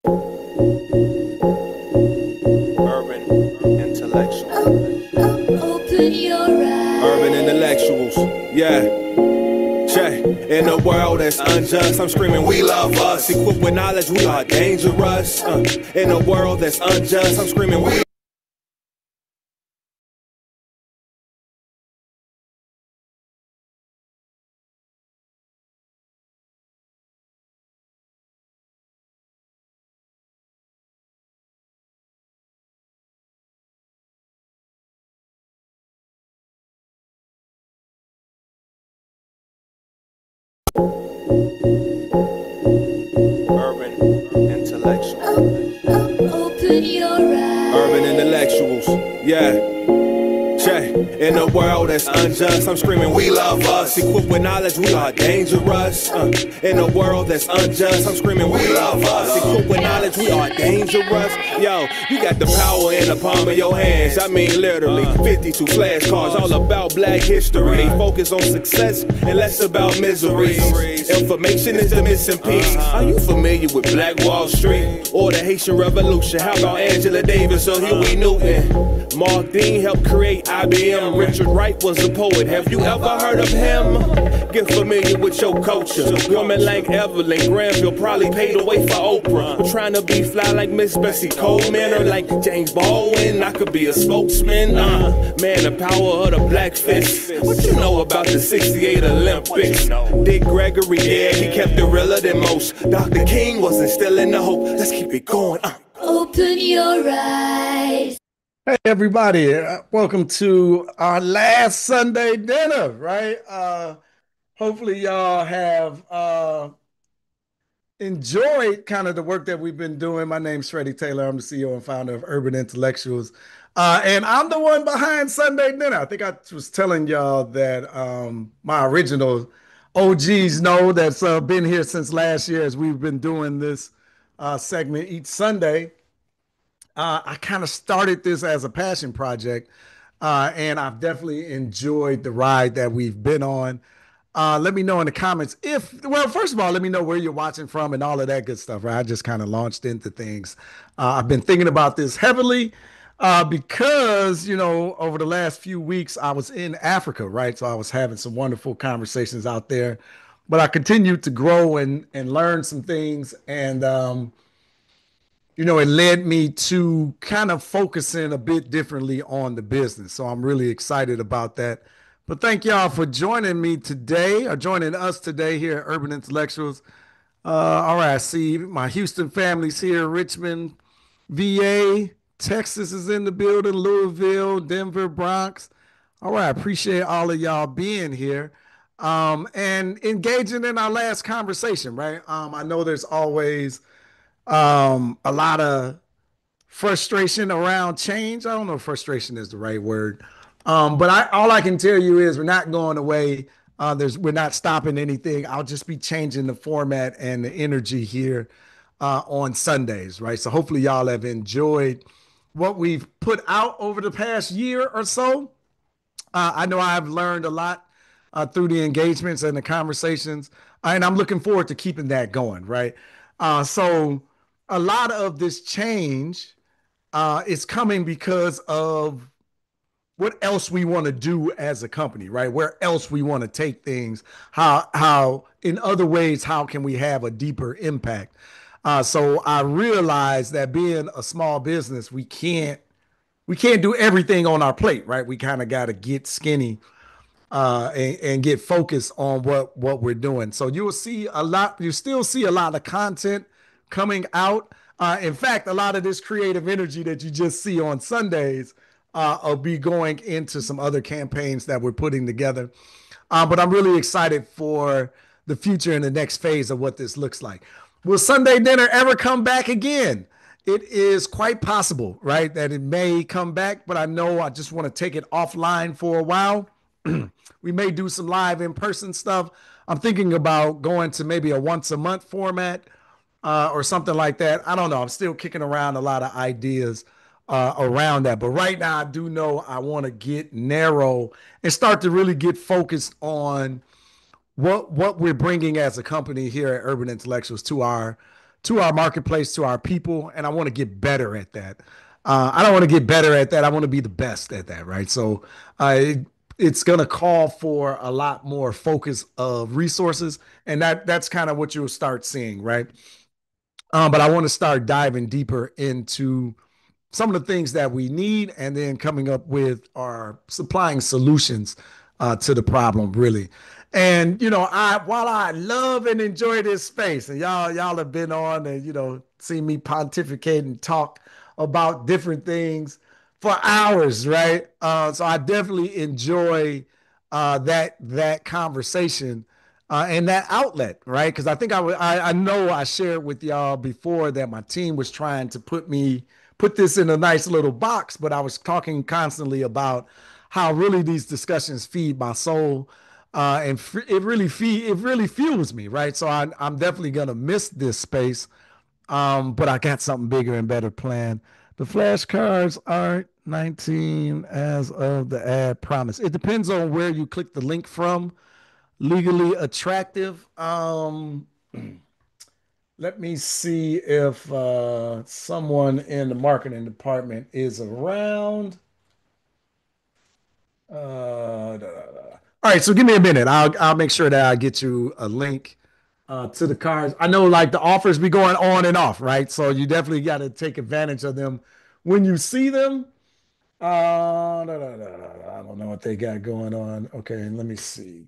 Urban intellectual. Open your eyes. Urban intellectuals. Yeah. Check. In a world that's unjust, I'm screaming, we love us. Equipped with knowledge, we are dangerous. In a world that's unjust, I'm screaming, we urban intellectual. Open your eyes. Urban intellectuals. Yeah. Check. In a world that's unjust, I'm screaming, we love us. Equipped with knowledge, we are dangerous. In a world that's unjust, I'm screaming, we love us. Equipped with knowledge, we are dangerous. Yo, you got the power in the palm of your hands. I mean, literally, 52 flashcards, all about black history. They focus on success and less about misery. Information is the missing piece. Are you familiar with Black Wall Street or the Haitian Revolution? How about Angela Davis or Huey Newton? Mark Dean helped create IBM. Richard Wright was a poet. Have you ever heard of him? Get familiar with your culture. Women like Evelyn Granville probably paid the way for Oprah. I'm trying to be fly like Miss Bessie Coleman or like James Baldwin. I could be a spokesman. Man, the power of the black fist. What you know about the 68 Olympics? Dick Gregory, yeah, he kept it realer than most. Dr. King was instilling the hope. Let's keep it going. Open your eyes. Hey everybody, welcome to our last Sunday dinner, right? Hopefully y'all have enjoyed kind of the work that we've been doing. My name's Freddie Taylor. I'm the CEO and founder of Urban Intellectuals. And I'm the one behind Sunday dinner. I think I was telling y'all that my original OGs know that's been here since last year as we've been doing this segment each Sunday. I kind of started this as a passion project, and I've definitely enjoyed the ride that we've been on. Let me know in the comments well, first of all, let me know where you're watching from and all of that good stuff, right? I just kind of launched into things. I've been thinking about this heavily because, over the last few weeks, I was in Africa, right? So I was having some wonderful conversations out there, but I continued to grow and learn some things. And, it led me to kind of focusing a bit differently on the business. So I'm really excited about that. But thank y'all for joining me today or joining us today here at Urban Intellectuals. All right, I see my Houston family's here, Richmond, VA, Texas is in the building, Louisville, Denver, Bronx. All right, I appreciate all of y'all being here and engaging in our last conversation, right? I know there's always a lot of frustration around change. I don't know if frustration is the right word. But all I can tell you is we're not going away. We're not stopping anything. I'll just be changing the format and the energy here on Sundays, right? So hopefully y'all have enjoyed what we've put out over the past year or so. I know I've learned a lot through the engagements and the conversations, and I'm looking forward to keeping that going, right? So a lot of this change is coming because of what else we want to do as a company, right? Where else we want to take things? How in other ways, how can we have a deeper impact? So I realized that being a small business, we can't do everything on our plate, right? We kind of got to get skinny and get focused on what we're doing. So you will see a lot. You still see a lot of content coming out. In fact, a lot of this creative energy that you just see on Sundays will be going into some other campaigns that we're putting together. But I'm really excited for the future and the next phase of what this looks like. Will Sunday dinner ever come back again? It is quite possible, right, that it may come back, but I know I just want to take it offline for a while. We may do some live in-person stuff. I'm thinking about going to maybe a once a month format or something like that. I don't know. I'm still kicking around a lot of ideas around that. But right now, I do know I want to get narrow and start to really get focused on what we're bringing as a company here at Urban Intellectuals to our marketplace, to our people, and I want to get better at that. I don't want to get better at that. I want to be the best at that, right? So it's going to call for a lot more focus of resources, and that's kind of what you'll start seeing, right? But I want to start diving deeper into some of the things that we need and then coming up with our supplying solutions to the problem really. And I while I love and enjoy this space, and y'all have been on and seen me pontificate and talk about different things for hours, right? So I definitely enjoy that conversation and that outlet, right? Because I think I know I shared with y'all before that my team was trying to put this in a nice little box, but I was talking constantly about how really these discussions feed my soul, and it really fuels me, right? So I'm definitely gonna miss this space, but I got something bigger and better planned. The flashcards aren't 19 as of the ad promise. It depends on where you click the link from. Legally attractive. Let me see if someone in the marketing department is around. All right, so give me a minute. I'll make sure that I get you a link to the cards. I know like the offers be going on and off, right? So you definitely got to take advantage of them when you see them. I don't know what they got going on. Okay, let me see.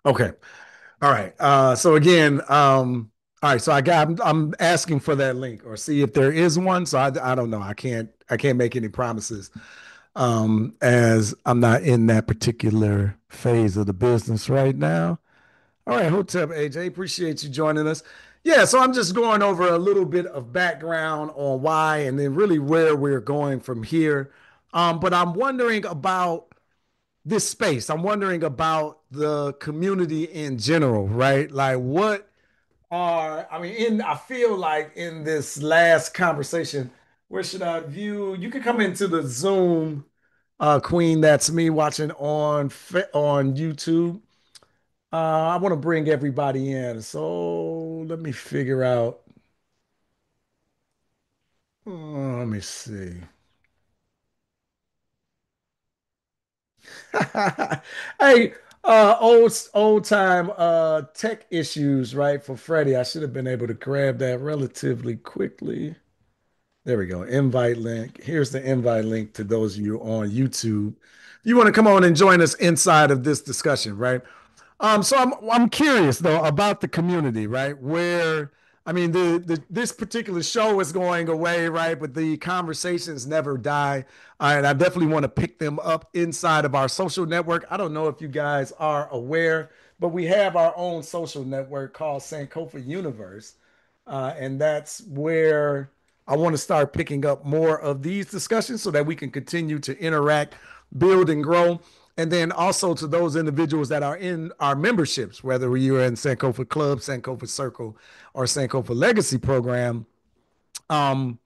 Okay. All right. So again, all right. So I'm asking for that link or see if there is one. So I don't know. I can't make any promises as I'm not in that particular phase of the business right now. All right, Hotep AJ, appreciate you joining us. Yeah, so I'm just going over a little bit of background on why and then really where we're going from here. But I'm wondering about this space. I'm wondering about the community in general, right? Like I mean, I feel like in this last conversation, where should I view? You can come into the Zoom, Queen. That's me watching on YouTube. I want to bring everybody in. So let me figure out. Let me see. Hey, old time tech issues, right? For Freddie, I should have been able to grab that relatively quickly. There we go. Invite link. Here's the invite link to those of you on YouTube. You want to come on and join us inside of this discussion, right? So I'm curious though about the community, right? Where I mean this particular show is going away, right? But the conversations never die. And I definitely want to pick them up inside of our social network. I don't know if you guys are aware, but we have our own social network called Sankofa Universe. And that's where I want to start picking up more of these discussions so that we can continue to interact, build, and grow. And then also to those individuals that are in our memberships, whether you're in Sankofa Club, Sankofa Circle, or Sankofa Legacy Program, um,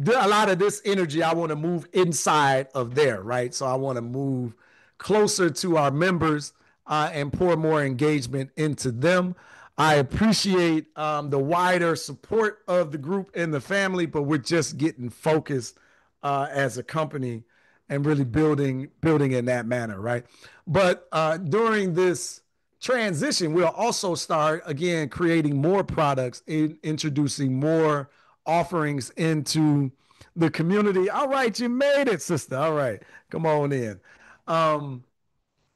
a lot of this energy I want to move inside of there, right? So I want to move closer to our members and pour more engagement into them. I appreciate the wider support of the group and the family, but we're just getting focused as a company and really building in that manner, right? But during this transition, we'll also start again creating more products, introducing more offerings into the community. All right, you made it, sister. All right, come on in. Um,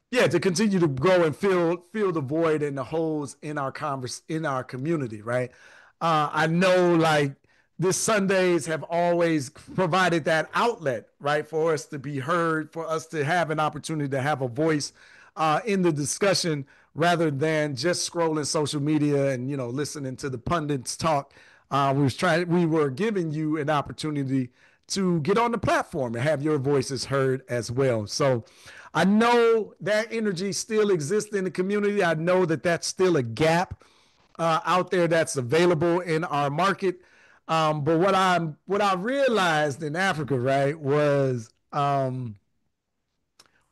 yeah, to continue to grow and fill the void and the holes in our in our community, right? I know like this Sundays have always provided that outlet, right, for us to be heard, for us to have an opportunity to have a voice in the discussion rather than just scrolling social media and listening to the pundits talk. We were giving you an opportunity to get on the platform and have your voices heard as well. So I know that energy still exists in the community. I know that that's still a gap out there that's available in our market. But what I realized in Africa, right, was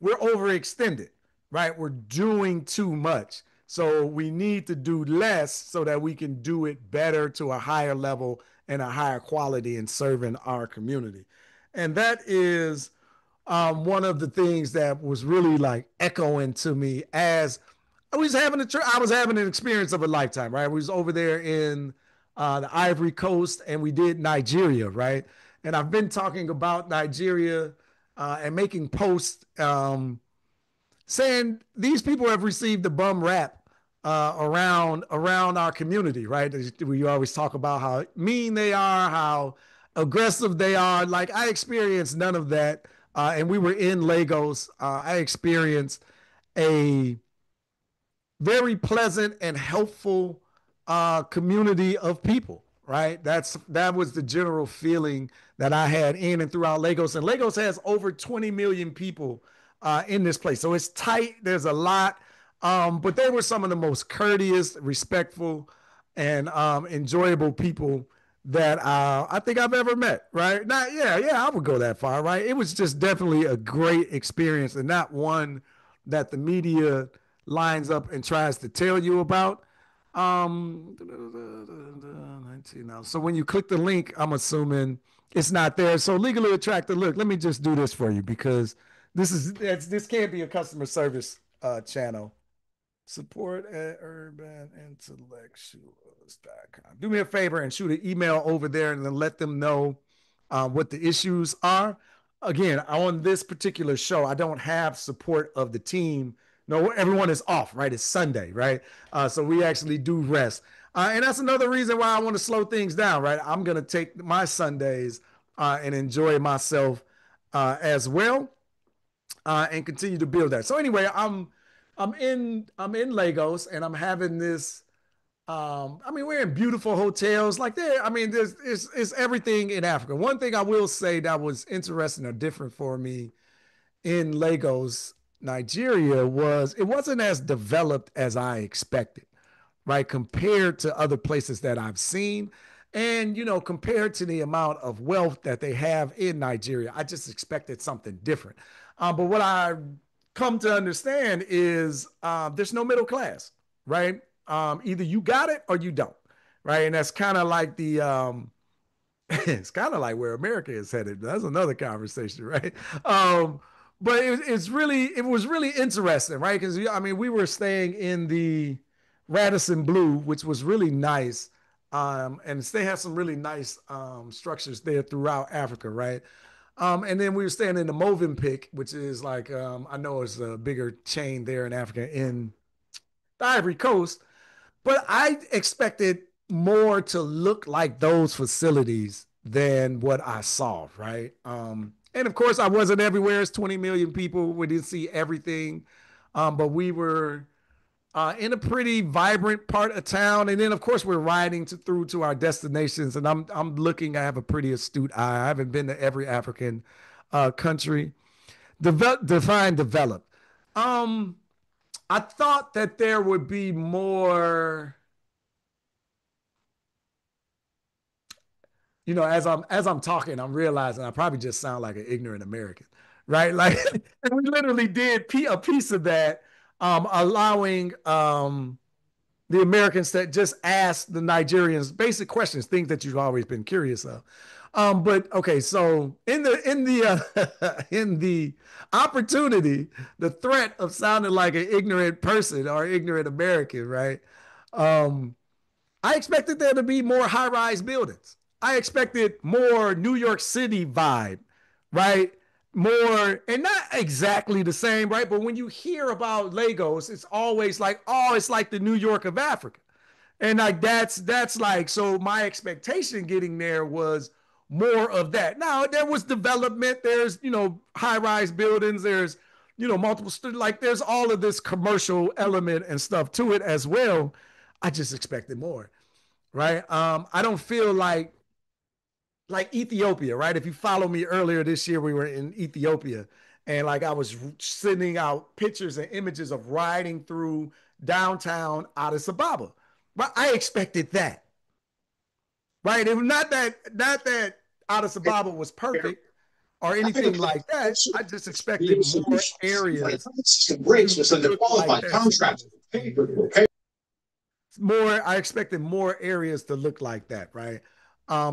we're overextended, right? We're doing too much. So we need to do less so that we can do it better to a higher level and a higher quality in serving our community. And that is one of the things that was really like echoing to me as I was having an experience of a lifetime, right? We was over there in the Ivory Coast and we did Nigeria, right? And I've been talking about Nigeria and making posts saying these people have received the bum rap around our community, right? We always talk about how mean they are, how aggressive they are. Like I experienced none of that, and we were in Lagos. I experienced a very pleasant and helpful community of people. Right. That was the general feeling that I had in and throughout Lagos. And Lagos has over 20 million people in this place, so it's tight. There's a lot, but they were some of the most courteous, respectful, and enjoyable people that I think I've ever met. Right? Not yeah, I would go that far. Right? It was just definitely a great experience, and not one that the media lines up and tries to tell you about. 19 now. So when you click the link, I'm assuming it's not there. So legally attracted. Look, let me just do this for you because this can't be a customer service channel. Support at urbanintellectuals.com. Do me a favor and shoot an email over there and then let them know what the issues are. Again, on this particular show, I don't have support of the team. No, everyone is off, right? It's Sunday, right? So we actually do rest. And that's another reason why I want to slow things down, right? I'm going to take my Sundays and enjoy myself as well and continue to build that. So anyway, I'm in Lagos and I'm having this. I mean, we're in beautiful hotels. Like there, I mean, it's everything in Africa. One thing I will say that was interesting or different for me in Lagos, Nigeria, was it wasn't as developed as I expected, right? Compared to other places that I've seen. And, compared to the amount of wealth that they have in Nigeria, I just expected something different. But what I come to understand is there's no middle class, right? Either you got it or you don't, right? And that's kind of like it's kind of like where America is headed. That's another conversation, right? But it was really interesting, right? Because I mean, we were staying in the Radisson Blue, which was really nice, and they have some really nice structures there throughout Africa, right? And then we were staying in the Movenpick, which is like I know it's a bigger chain there in Africa in the Ivory Coast, but I expected more to look like those facilities than what I saw, right? And of course, I wasn't everywhere. It's 20 million people. We didn't see everything, but we were in a pretty vibrant part of town. And then, of course, we're riding through to our destinations. And I'm looking. I have a pretty astute eye. I haven't been to every African country. Define developed. Um, I thought that there would be more. As I'm talking, I'm realizing I probably just sound like an ignorant American, right? Like we literally did a piece of that, allowing the Americans that just ask the Nigerians basic questions, things that you've always been curious of. But okay, so in the opportunity, the threat of sounding like an ignorant person or ignorant American, right? Um, I expected there to be more high rise buildings. I expected more New York City vibe, right? More, and not exactly the same, right? But when you hear about Lagos, it's always like, oh, it's like the New York of Africa. And like that's like, so my expectation getting there was more of that. Now there was development, there's high rise buildings, there's multiple like there's all of this commercial element and stuff to it as well. I just expected more, right? I don't feel like Ethiopia, right? If you follow me earlier this year, we were in Ethiopia, and like I was sending out pictures and images of riding through downtown Addis Ababa, but I expected that. right? It was not that Addis Ababa was perfect or anything like that. I just expected more areas to look like that sameness. More, I expected more areas to look like that, right?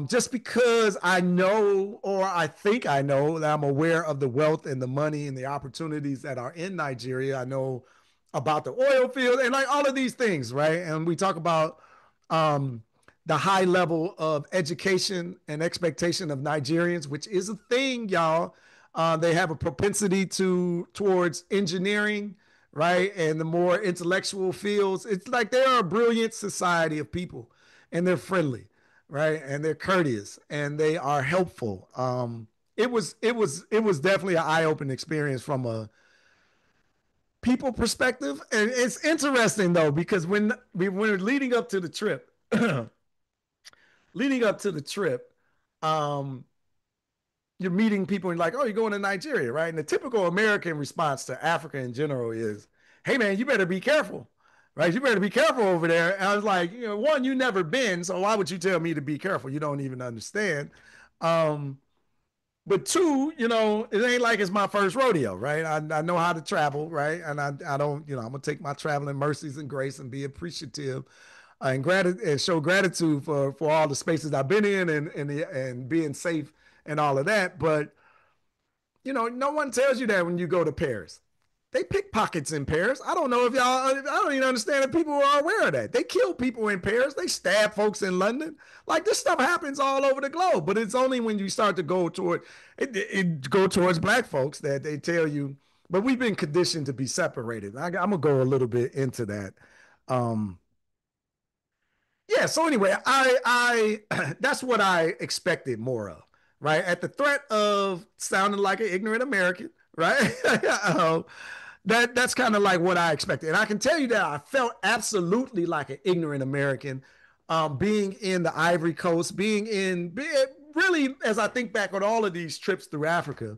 Just because I know, or I think I know, that I'm aware of the wealth and the money and the opportunities that are in Nigeria. I know about the oil field and like all of these things, right? And we talk about um, the high level of education and expectation of Nigerians, which is a thing, y'all. They have a propensity towards engineering, right? And the more intellectual fields, it's like they are a brilliant society of people, and they're friendly, right? And they're courteous and they are helpful. It was definitely an eye-opening experience from a people perspective. And it's interesting though, because when we were leading up to the trip, leading up to the trip, um, you're meeting people and like, oh, you're going to Nigeria, right? And the typical American response to Africa in general is, hey man, you better be careful, right? You better be careful over there. And I was like, one, you never been, so why would you tell me to be careful? You don't even understand. Um, but two, it ain't like it's my first rodeo, right? I know how to travel, right? And I don't, I'm gonna take my traveling mercies and grace and be appreciative and show gratitude for all the spaces I've been in and being safe and all of that. But no one tells you that when you go to Paris. They pickpockets in Paris. I don't know if y'all, I don't even understand if people are aware of that. They kill people in Paris. They stab folks in London. Like this stuff happens all over the globe, but it's only when you start to go towards black folks that they tell you, but we've been conditioned to be separated. I'm going to go a little bit into that. Um, yeah. So anyway, that's what I expected more of, right? At the threat of sounding like an ignorant American, right? That's kind of like what I expected. And I can tell you that I felt absolutely like an ignorant American, being in the Ivory Coast, really, as I think back on all of these trips through Africa.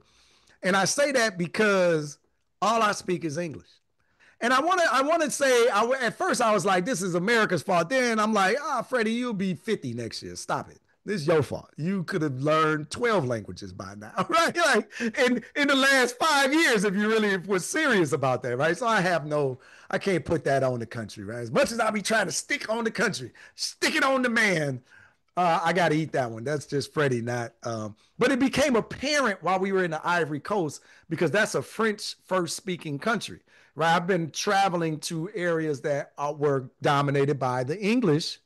And I say that because all I speak is English. And I want to say, at first I was like, this is America's fault. Then I'm like, Freddie, you'll be 50 next year. Stop it. This is your fault. You could have learned 12 languages by now, right? Like in the last 5 years, if you really was serious about that, right? So I can't put that on the country, right? As much as I be trying to stick on the country, stick it on the man, I got to eat that one. That's just Freddie, not. But it became apparent while we were in the Ivory Coast because that's a French first speaking country, right? I've been traveling to areas that were dominated by the English,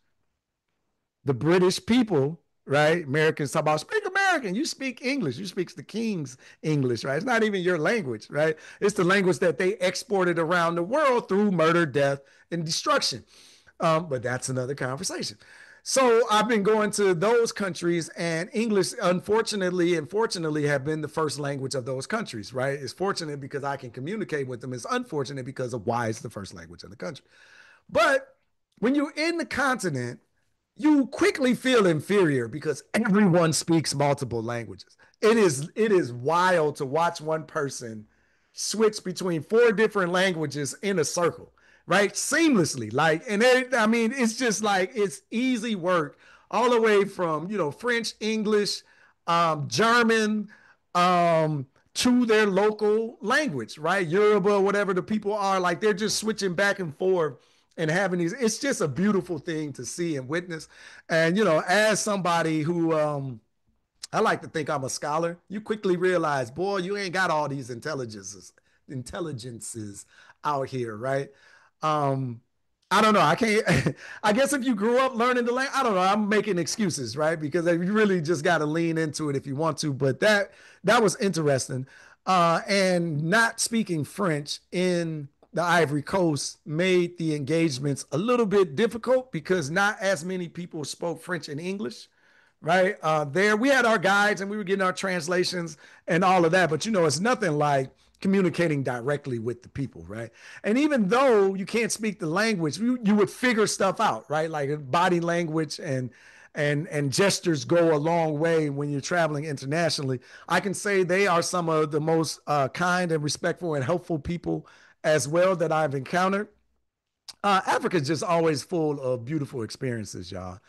the British people, right? Americans talk about speak American. You speak English. You speak the King's English, right? It's not even your language, right? It's the language that they exported around the world through murder, death, and destruction. But that's another conversation. So I've been going to those countries, and English, unfortunately and fortunately, have been the first language of those countries, right? It's fortunate because I can communicate with them. It's unfortunate because of why it's the first language of the country. But when you're in the continent, you quickly feel inferior because everyone speaks multiple languages. It is wild to watch one person switch between four different languages in a circle, right? Seamlessly. Like, I mean, it's just like it's easy work all the way from, French, English, German, to their local language, right? Yoruba, whatever the people are, like they're just switching back and forth and having these. It's just a beautiful thing to see and witness. And as somebody who I like to think I'm a scholar, you quickly realize, boy, you ain't got all these intelligences out here, right? Um, I don't know. I can't. I guess if you grew up learning the language, I don't know. I'm making excuses, right? Because you really just got to lean into it if you want to. But that was interesting. And not speaking French in the Ivory Coast made the engagements a little bit difficult because not as many people spoke French and English, right? There we had our guides and we were getting our translations and all of that, but it's nothing like communicating directly with the people, right? And even though you can't speak the language, you would figure stuff out, right? Like body language and gestures go a long way when you're traveling internationally. I can say they are some of the most kind and respectful and helpful people as well that I've encountered. Africa is just always full of beautiful experiences, y'all.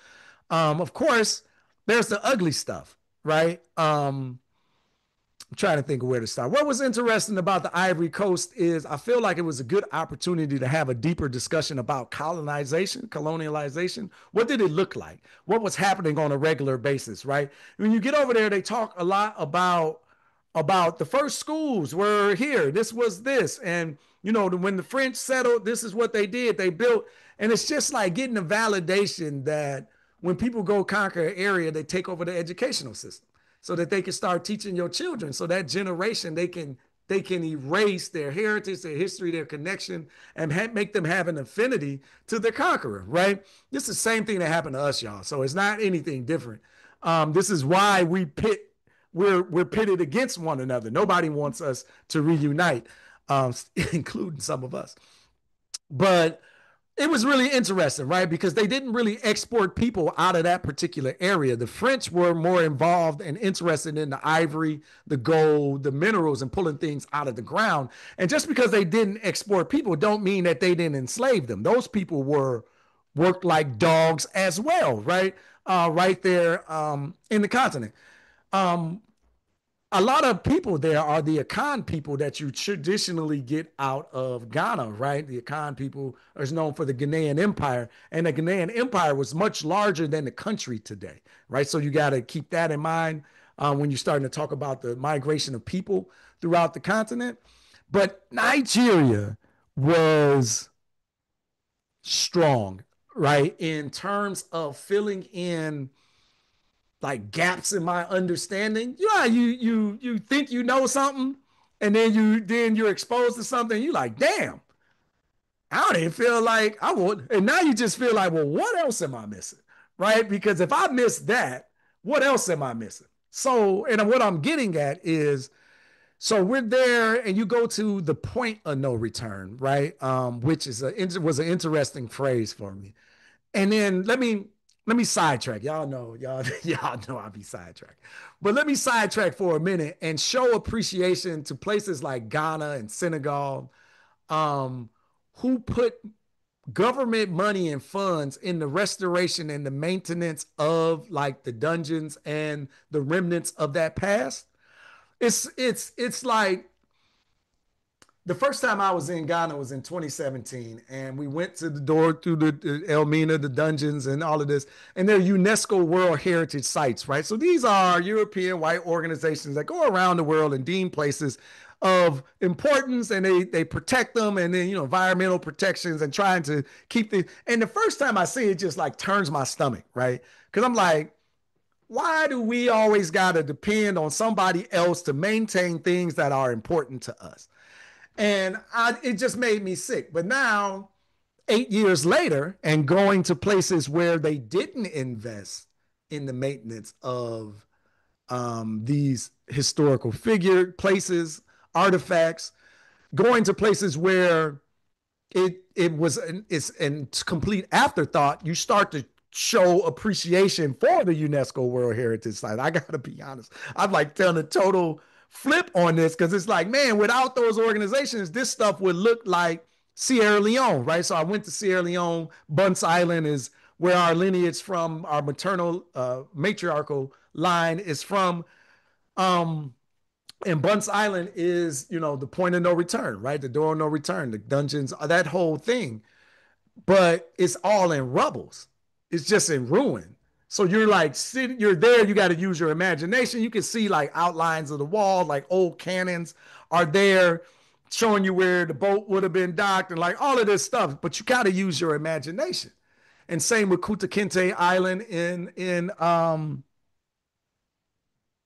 Of course, there's the ugly stuff, right? I'm trying to think of where to start. What was interesting about the Ivory Coast is I feel like it was a good opportunity to have a deeper discussion about colonialization. What did it look like? What was happening on a regular basis, right? When you get over there, they talk a lot about the first schools were here. This was this. And, when the French settled, this is what they did. They built, and it's just like getting a validation that when people go conquer an area, they take over the educational system so that they can start teaching your children. So that generation, they can erase their heritage, their history, their connection, and make them have an affinity to the conqueror, right? This is the same thing that happened to us, y'all. So it's not anything different. This is why we're pitted against one another. Nobody wants us to reunite, including some of us. But it was really interesting, right? Because they didn't really export people out of that particular area. The French were more involved and interested in the ivory, the gold, the minerals, and pulling things out of the ground. And just because they didn't export people don't mean that they didn't enslave them. Those people were worked like dogs as well, right? Right there in the continent. Um, a lot of people there are the Akan people that you traditionally get out of Ghana, right? The Akan people are known for the Ghanaian Empire, and the Ghanaian Empire was much larger than the country today, right? So you got to keep that in mind when you're starting to talk about the migration of people throughout the continent. But Nigeria was strong, right? In terms of filling in like gaps in my understanding. Yeah, you think you know something, and then you're exposed to something. You like, damn, I didn't feel like I would, and now you just feel like, well, what else am I missing, right? Because if I miss that, what else am I missing? So, and what I'm getting at is, so we're there, and you go to the point of no return, right? Which was an interesting phrase for me. And then let me sidetrack. Y'all know I'll be sidetracked. But let me sidetrack for a minute and show appreciation to places like Ghana and Senegal, um, who put government money and funds in the restoration and the maintenance of like the dungeons and the remnants of that past. It's like the first time I was in Ghana was in 2017, and we went to the door through the Elmina, the dungeons, and all of this, and they're UNESCO World Heritage Sites, right? So these are European white organizations that go around the world and deem places of importance, and they protect them, and then environmental protections and trying to keep the. And the first time I see it, just like turns my stomach, right? Because I'm like, why do we always got to depend on somebody else to maintain things that are important to us? And it just made me sick. But now, 8 years later, and going to places where they didn't invest in the maintenance of these historical figure places, artifacts, going to places where it's in complete afterthought, you start to show appreciation for the UNESCO World Heritage Site. I gotta be honest. I'm like telling a total flip on this because it's like, man, without those organizations, this stuff would look like Sierra Leone, right? So I went to Sierra Leone. Bunce Island is where our lineage from, our maternal matriarchal line is from. Um, and Bunce Island is, the point of no return, right? The door of no return, the dungeons, that whole thing. But it's all in rubbles. It's just in ruin. So you're like sitting, you're there, you got to use your imagination. You can see like outlines of the wall, like old cannons are there showing you where the boat would have been docked and like all of this stuff. But you got to use your imagination. And same with Kuta Kinte Island in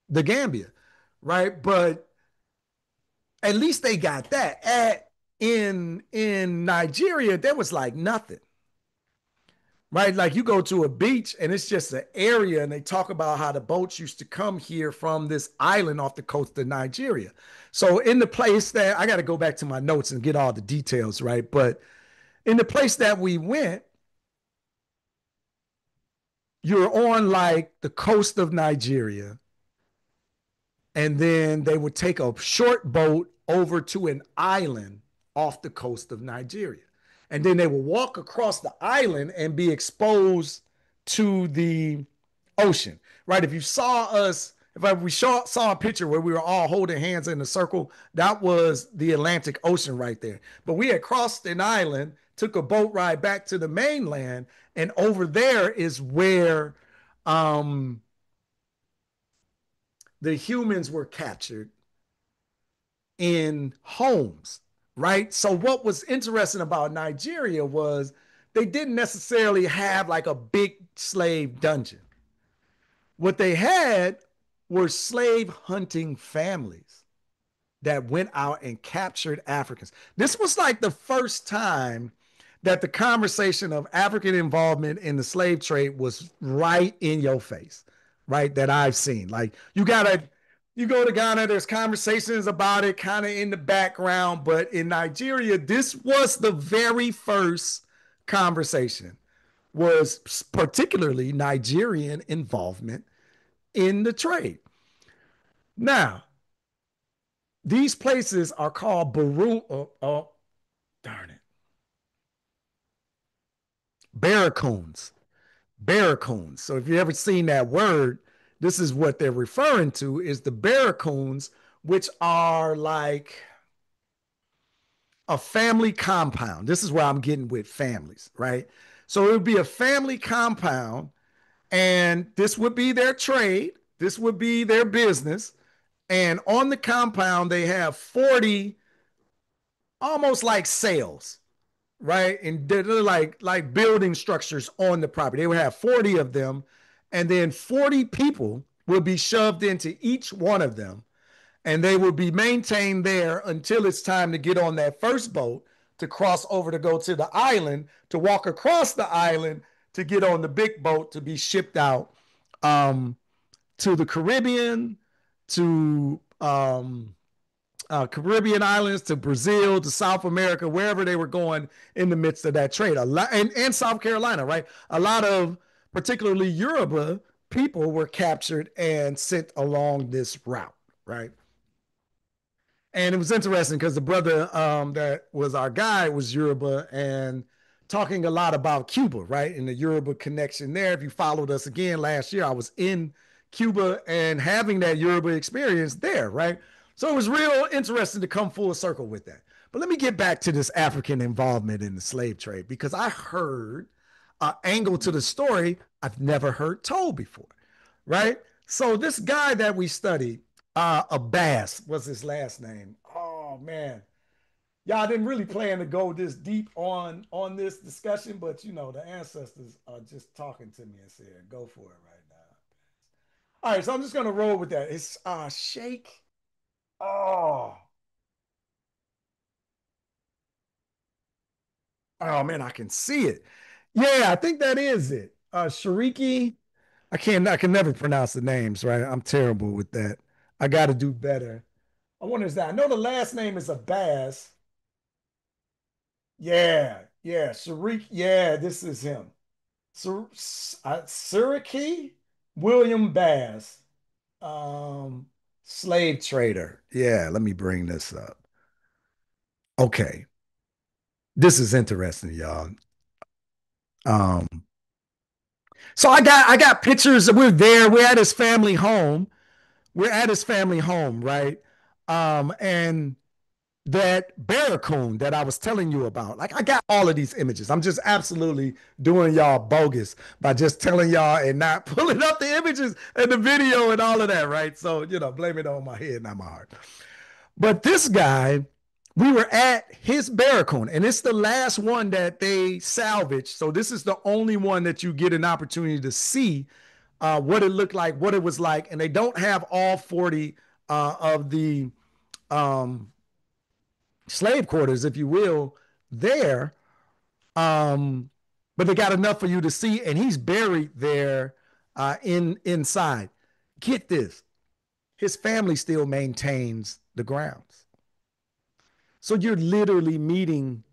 the Gambia, right? But at least they got that. In Nigeria, there was like nothing, right? Like you go to a beach and it's just an area, and they talk about how the boats used to come here from this island off the coast of Nigeria. So in the place that I got to go back to my notes and get all the details, right? But in the place that we went, you're on like the coast of Nigeria, and then they would take a short boat over to an island off the coast of Nigeria. And then they would walk across the island and be exposed to the ocean, right? If you saw us, we saw a picture where we were all holding hands in a circle, that was the Atlantic Ocean right there. But we had crossed an island, took a boat ride back to the mainland, and over there is where um, the humans were captured in homes, right? So what was interesting about Nigeria was they didn't necessarily have like a big slave dungeon. What they had were slave hunting families that went out and captured Africans. This was like the first time that the conversation of African involvement in the slave trade was right in your face, right? That I've seen. Like you go to Ghana, there's conversations about it kind of in the background, but in Nigeria, this was the very first conversation, was particularly Nigerian involvement in the trade. Now, these places are called darn it, barracoons. Barracoons. So if you ever seen that word, this is what they're referring to is the barracoons, which are like a family compound. This is where I'm getting with families, right? So it would be a family compound, and this would be their trade. This would be their business. And on the compound, they have 40 almost like cells, right? And they're like building structures on the property. They would have 40 of them, and then 40 people would be shoved into each one of them, and they would be maintained there until it's time to get on that first boat to cross over to go to the island, to walk across the island to get on the big boat to be shipped out to the Caribbean, to Caribbean islands, to Brazil, to South America, wherever they were going in the midst of that trade. A lot, and South Carolina, right? A lot of particularly Yoruba people were captured and sent along this route, right? And it was interesting because the brother that was our guide was Yoruba and talking a lot about Cuba, right? And the Yoruba connection there. If you followed us again last year, I was in Cuba and having that Yoruba experience there, right? So it was real interesting to come full circle with that. But let me get back to this African involvement in the slave trade because I heard an angle to the story I've never heard told before, right? So this guy that we studied, Abbas was his last name. Oh man, y'all didn't really plan to go this deep on this discussion, but you know the ancestors are just talking to me and said, "Go for it right now." All right, so I'm just gonna roll with that. It's Sheikh. Oh, oh man, I can see it. Yeah, I think that is it. Shariki. I can never pronounce the names, right? I'm terrible with that. I got to do better. I wonder is that. I know the last name is Abbas. Yeah, yeah, Sharik. Yeah, this is him. Siriki William Bass, um, slave trader. Yeah, let me bring this up. Okay, this is interesting, y'all. Um, so I got pictures. We're there. We're at his family home. We're at his family home, right? And that barracoon that I was telling you about. Like I got all of these images. I'm just absolutely doing y'all bogus by just telling y'all and not pulling up the images and the video and all of that, right? So, blame it on my head, not my heart. But this guy, we were at his barracoon, and it's the last one that they salvaged. So this is the only one that you get an opportunity to see what it looked like, what it was like, and they don't have all 40 of the um, slave quarters, if you will, there. Um, but they got enough for you to see, and he's buried there inside. Get this, his family still maintains the grounds. So you're literally meeting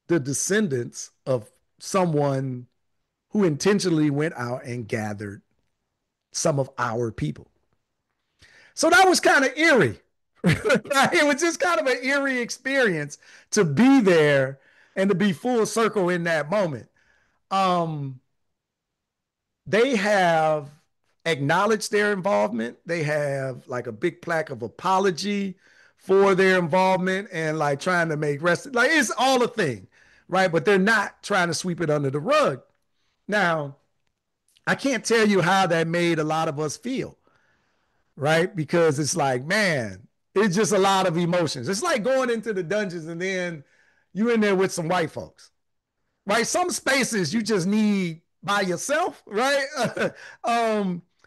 the descendants of someone who intentionally went out and gathered some of our people. So that was kind of eerie. It was just kind of an eerie experience to be there and to be full circle in that moment. Um, they have acknowledge their involvement. They have like a big plaque of apology for their involvement and like trying to make rest. Like it's all a thing, right? But they're not trying to sweep it under the rug. Now, I can't tell you how that made a lot of us feel, right? Because it's like, man, it's just a lot of emotions. It's like going into the dungeons and then you in there with some white folks, right? Some spaces you just need by yourself, right?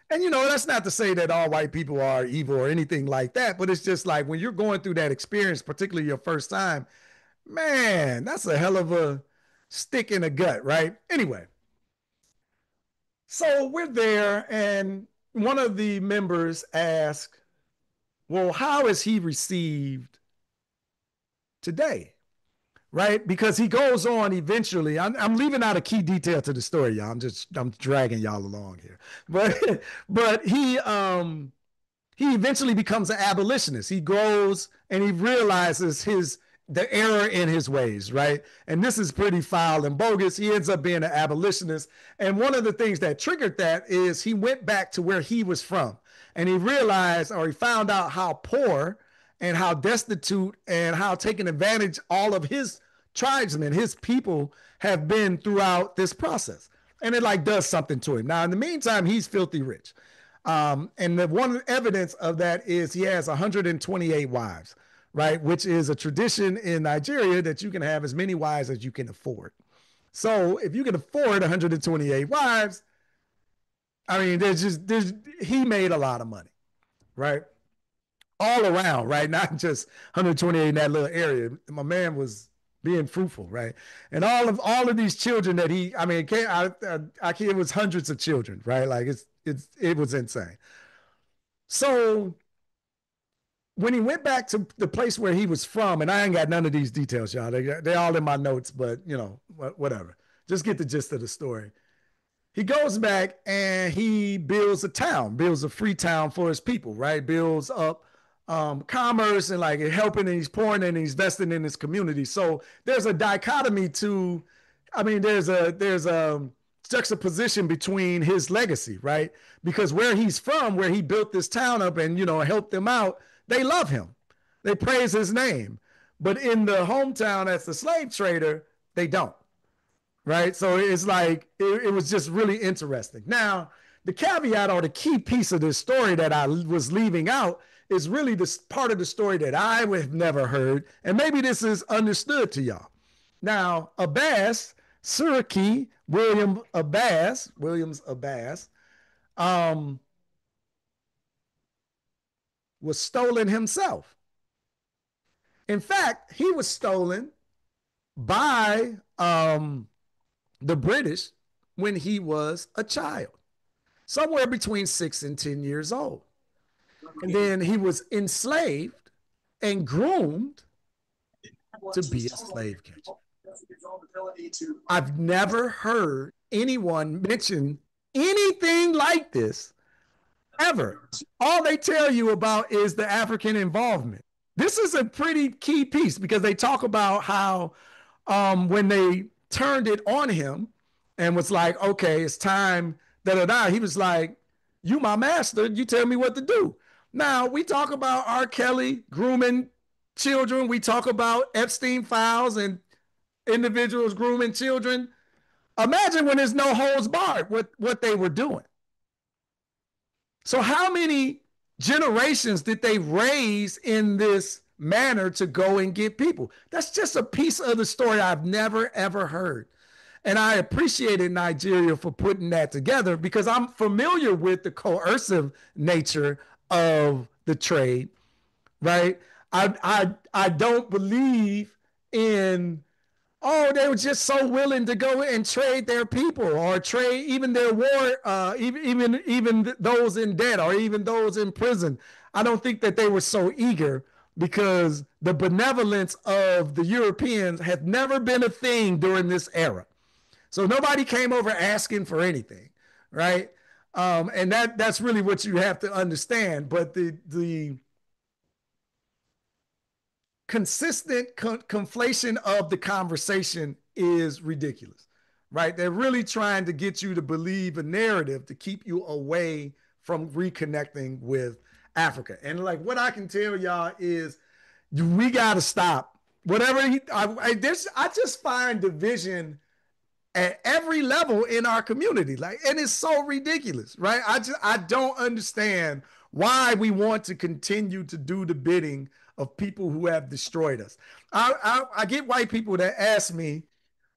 And you know, that's not to say that all white people are evil or anything like that, but it's just like when you're going through that experience, particularly your first time, man, that's a hell of a stick in the gut, right? Anyway, so we're there, and one of the members asked, well, how is he received today? Right? Because he goes on eventually. I'm leaving out a key detail to the story, y'all. I'm dragging y'all along here. But he eventually becomes an abolitionist. He grows and he realizes the error in his ways, right? And this is pretty foul and bogus. He ends up being an abolitionist. And one of the things that triggered that is he went back to where he was from and he realized or he found out how poor and how destitute and how taken advantage all of his tribesmen, his people have been throughout this process. And it like does something to him. Now, in the meantime, he's filthy rich. And the one evidence of that is he has 128 wives, right? Which is a tradition in Nigeria that you can have as many wives as you can afford. So if you can afford 128 wives, I mean, he made a lot of money, right? All around, right? Not just 128 in that little area. My man was being fruitful, right? And all of these children that he, I mean, it was hundreds of children, right? Like it was insane. So when he went back to the place where he was from, and I ain't got none of these details, y'all. They're all in my notes, but you know, whatever. Just get the gist of the story. He goes back and he builds a town, builds a free town for his people, right? Builds up commerce and like helping and he's pouring and he's investing in his community. So there's a dichotomy to, I mean, there's a juxtaposition between his legacy, right? Because where he's from, where he built this town up and, you know, helped them out, they love him. They praise his name. But in the hometown as the slave trader, they don't. Right. So it's like, it was just really interesting. Now, the caveat or the key piece of this story that I was leaving out is really this part of the story that I have never heard. And maybe this is understood to y'all. Now, Abbas, Suraki, Williams Abbas, was stolen himself. In fact, he was stolen by the British when he was a child, somewhere between 6 and 10 years old. And then he was enslaved and groomed to be a slave catcher. I've never heard anyone mention anything like this ever. All they tell you about is the African involvement. This is a pretty key piece because they talk about how when they turned it on him and was like, okay, it's time, he was like, you my master, you tell me what to do. Now, we talk about R. Kelly grooming children. We talk about Epstein files and individuals grooming children. Imagine when there's no holds barred what they were doing. So how many generations did they raise in this manner to go and get people? That's just a piece of the story I've never, ever heard. And I appreciated Nigeria for putting that together because I'm familiar with the coercive nature of the trade, right? I don't believe in, oh, they were just so willing to go and trade their people or trade even their war, even those in debt or even those in prison. I don't think that they were so eager because the benevolence of the Europeans has never been a thing during this era. So nobody came over asking for anything, right? And that's really what you have to understand. But the consistent conflation of the conversation is ridiculous, right? They're really trying to get you to believe a narrative to keep you away from reconnecting with Africa. And like what I can tell y'all is we got to stop. Whatever I just find division at every level in our community. Like, and it's so ridiculous, right? I don't understand why we want to continue to do the bidding of people who have destroyed us. I get white people that ask me,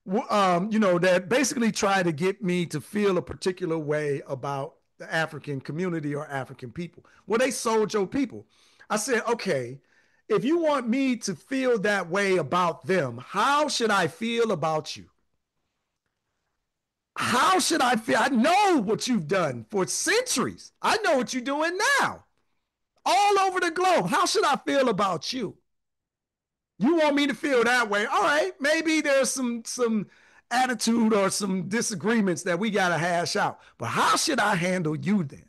that basically try to get me to feel a particular way about the African community or African people. Well, they sold your people. I said, okay, if you want me to feel that way about them, how should I feel about you? How should I feel? I know what you've done for centuries. I know what you're doing now, all over the globe. How should I feel about you? You want me to feel that way? All right, maybe there's some attitude or some disagreements that we got to hash out. But how should I handle you then?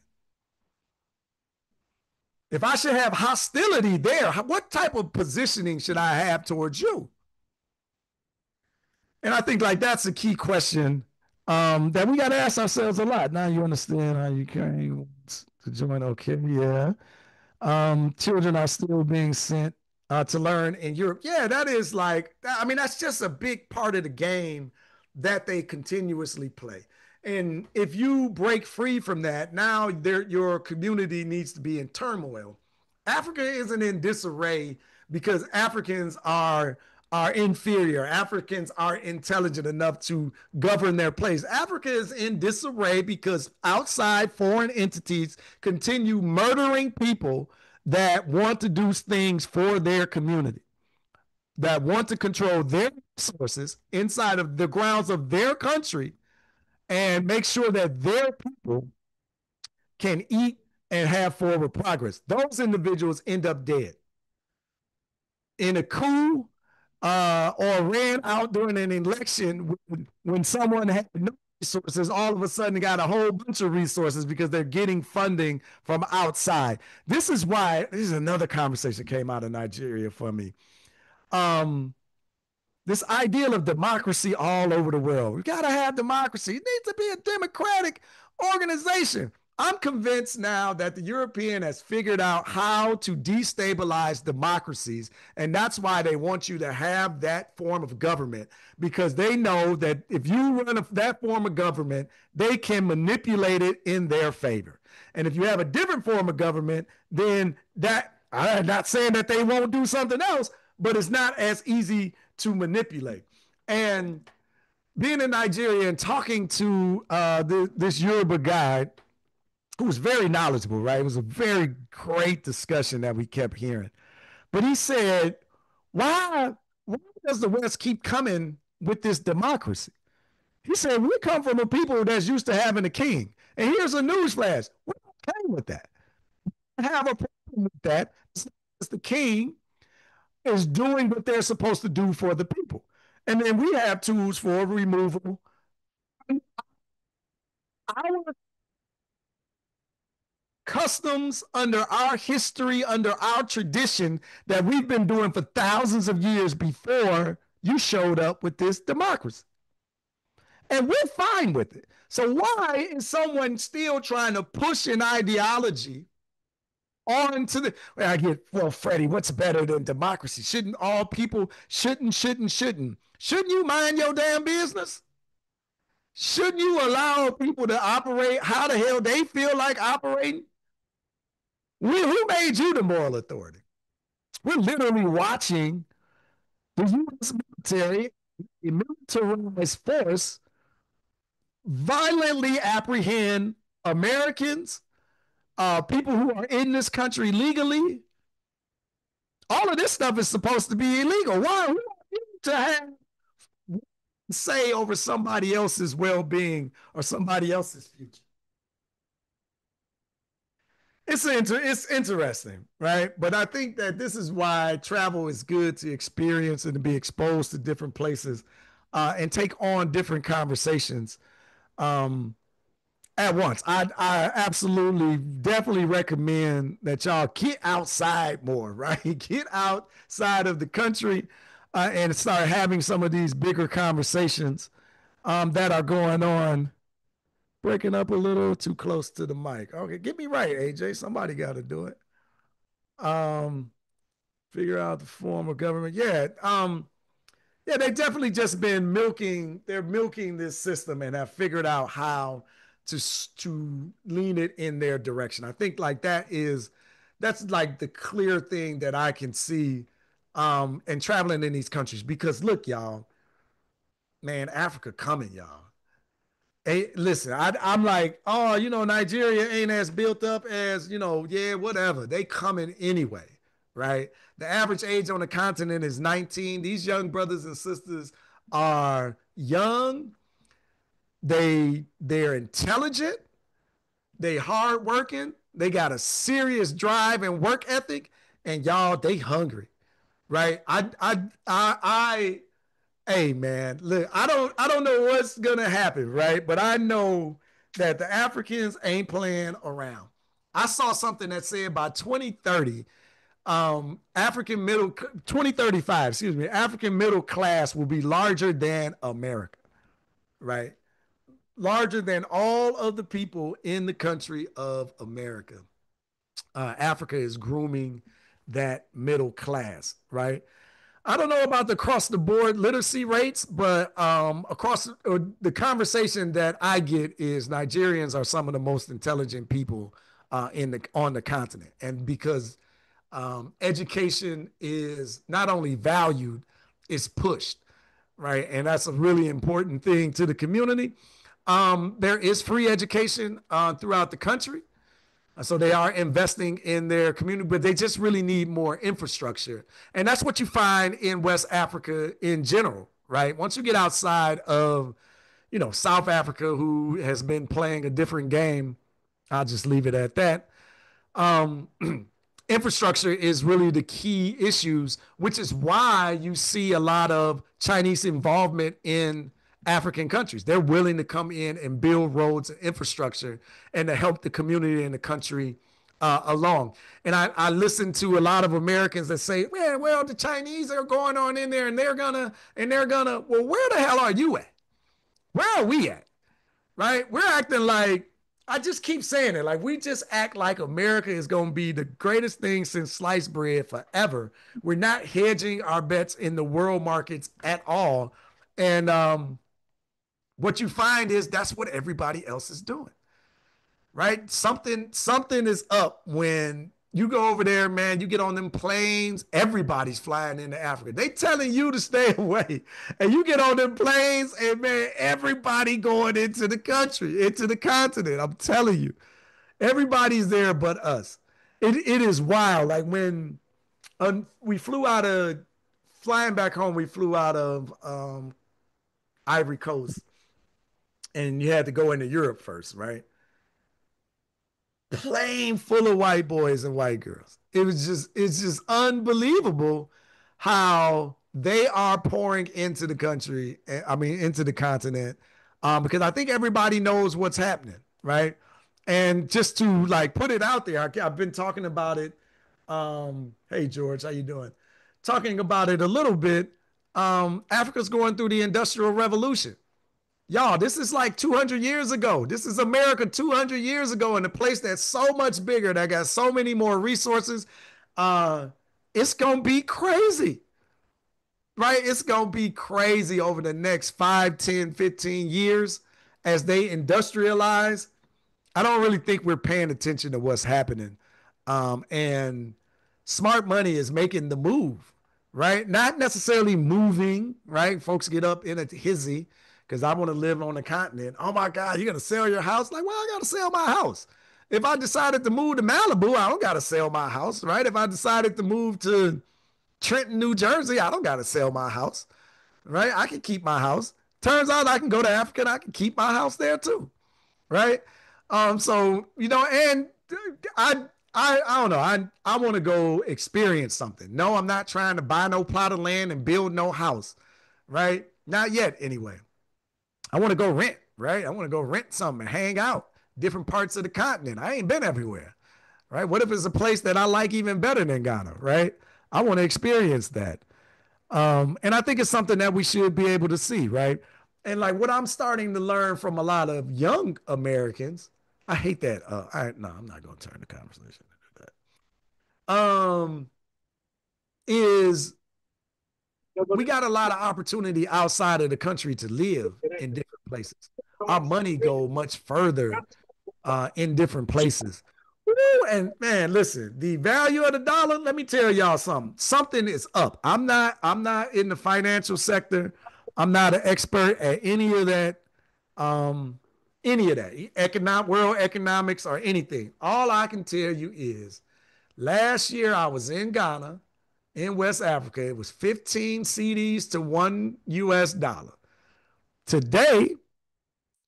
If I should have hostility there, what type of positioning should I have towards you? And I think like that's a key question that we got to ask ourselves a lot. Now you understand how you came to join. Okay, yeah. Children are still being sent to learn in Europe. Yeah, that is like, I mean, that's just a big part of the game that they continuously play. And if you break free from that, now your community needs to be in turmoil. Africa isn't in disarray because Africans are inferior. Africans are intelligent enough to govern their place. Africa is in disarray because outside foreign entities continue murdering people that want to do things for their community, that want to control their resources inside of the grounds of their country and make sure that their people can eat and have forward progress. Those individuals end up dead in a coup or ran out during an election when someone had no resources, all of a sudden got a whole bunch of resources because they're getting funding from outside. This is another conversation that came out of Nigeria for me. This ideal of democracy all over the world. We got to have democracy. It needs to be a democratic organization. I'm convinced now that the European has figured out how to destabilize democracies. And that's why they want you to have that form of government, because they know that if you run that form of government, they can manipulate it in their favor. And if you have a different form of government, then I'm not saying that they won't do something else, but it's not as easy to manipulate. And being in Nigeria and talking to this Yoruba guy who was very knowledgeable, right? It was a very great discussion that we kept hearing. But he said, why does the West keep coming with this democracy? He said, we come from a people that's used to having a king. And here's a newsflash. We're okay with that. We have a problem with that. The king is doing what they're supposed to do for the people. And then we have tools for removal. Our customs, under our history, under our tradition that we've been doing for thousands of years before you showed up with this democracy. And we're fine with it. So why is someone still trying to push an ideology on to the, well, I get, well, Freddie, what's better than democracy? Shouldn't all people, shouldn't you mind your damn business? Shouldn't you allow people to operate how the hell they feel like operating? Who made you the moral authority? We're literally watching the U.S. military, a militarized force, violently apprehend Americans, people who are in this country legally. All of this stuff is supposed to be illegal. Why? We don't need to have say over somebody else's well-being or somebody else's future. It's interesting, right? But I think that this is why travel is good to experience and to be exposed to different places and take on different conversations at once. I absolutely, definitely recommend that y'all get outside more, right? Get outside of the country and start having some of these bigger conversations that are going on breaking up a little, too close to the mic. Okay, get me right, AJ. Somebody got to do it. Um, Figure out the form of government. Yeah, they definitely just been milking. They're milking this system and have figured out how to lean it in their direction. I think like that's like the clear thing that I can see and traveling in these countries because look, y'all, man, Africa coming, y'all. Hey, listen, I'm like, oh, Nigeria ain't as built up as, yeah, whatever. They coming anyway, right? The average age on the continent is 19. These young brothers and sisters are young. They're intelligent. They hardworking. They got a serious drive and work ethic, and y'all, they hungry, right? Hey man, look, I don't know what's gonna happen, right? But I know that the Africans ain't playing around. I saw something that said by 2030, African middle 2035, excuse me, African middle class will be larger than America, right? Larger than all of the people in the country of America. Africa is grooming that middle class, right? I don't know about the across the board literacy rates, but across the conversation that I get is Nigerians are some of the most intelligent people in the on the continent, and because education is not only valued, it's pushed, right, and that's a really important thing to the community. There is free education throughout the country. So they are investing in their community, but they just really need more infrastructure. And that's what you find in West Africa in general, right? Once you get outside of, South Africa, who has been playing a different game, I'll just leave it at that. Um, Infrastructure is really the key issues, which is why you see a lot of Chinese involvement in African countries. They're willing to come in and build roads and infrastructure and to help the community and the country along. And I listen to a lot of Americans that say, well, the Chinese are going on in there and they're gonna, well, where the hell are you at? Where are we at? Right? We're acting like, I just keep saying it, like we just act like America is going to be the greatest thing since sliced bread forever. We're not hedging our bets in the world markets at all. And what you find is that's what everybody else is doing, right? Something is up when you go over there, man. You get on them planes. Everybody's flying into Africa. They telling you to stay away, and you get on them planes, and man, everybody going into the country, into the continent. I'm telling you, everybody's there but us. It is wild. Like when we flew out of flying back home, we flew out of Ivory Coast, and you had to go into Europe first, right? Plane full of white boys and white girls. It's just unbelievable how they are pouring into the country. I mean, into the continent, because I think everybody knows what's happening, right? And just to like put it out there, I've been talking about it. Hey George, how you doing? Talking about it a little bit. Africa's going through the Industrial Revolution. Y'all, this is like 200 years ago. This is America 200 years ago in a place that's so much bigger, that got so many more resources. Uh, it's going to be crazy, right? It's going to be crazy over the next 5, 10, 15 years as they industrialize. I don't really think we're paying attention to what's happening. And smart money is making the move, right? Not necessarily moving, right? Folks get up in a hizzy because I want to live on the continent. Oh my God, you're going to sell your house? Like, well, I got to sell my house. If I decided to move to Malibu, I don't got to sell my house, right? If I decided to move to Trenton, New Jersey, I don't got to sell my house, right? I can keep my house. Turns out I can go to Africa and I can keep my house there too, right? So and I I don't know. I want to go experience something. No, I'm not trying to buy no plot of land and build no house, right? Not yet, anyway. I want to go rent, right? I want to go rent something and hang out different parts of the continent. I ain't been everywhere, right? What if it's a place that I like even better than Ghana, right? I want to experience that. And I think it's something that we should be able to see, right? And like what I'm starting to learn from a lot of young Americans, I hate that. No, I'm not going to turn the conversation into that. Is we got a lot of opportunity outside of the country to live in different places. Our money go much further in different places. Woo, and man, listen, the value of the dollar, let me tell y'all something. Something is up. I'm not in the financial sector. I'm not an expert at um, any of that, world economics or anything. All I can tell you is last year I was in Ghana, in West Africa. It was 15 CDs to $1. Today,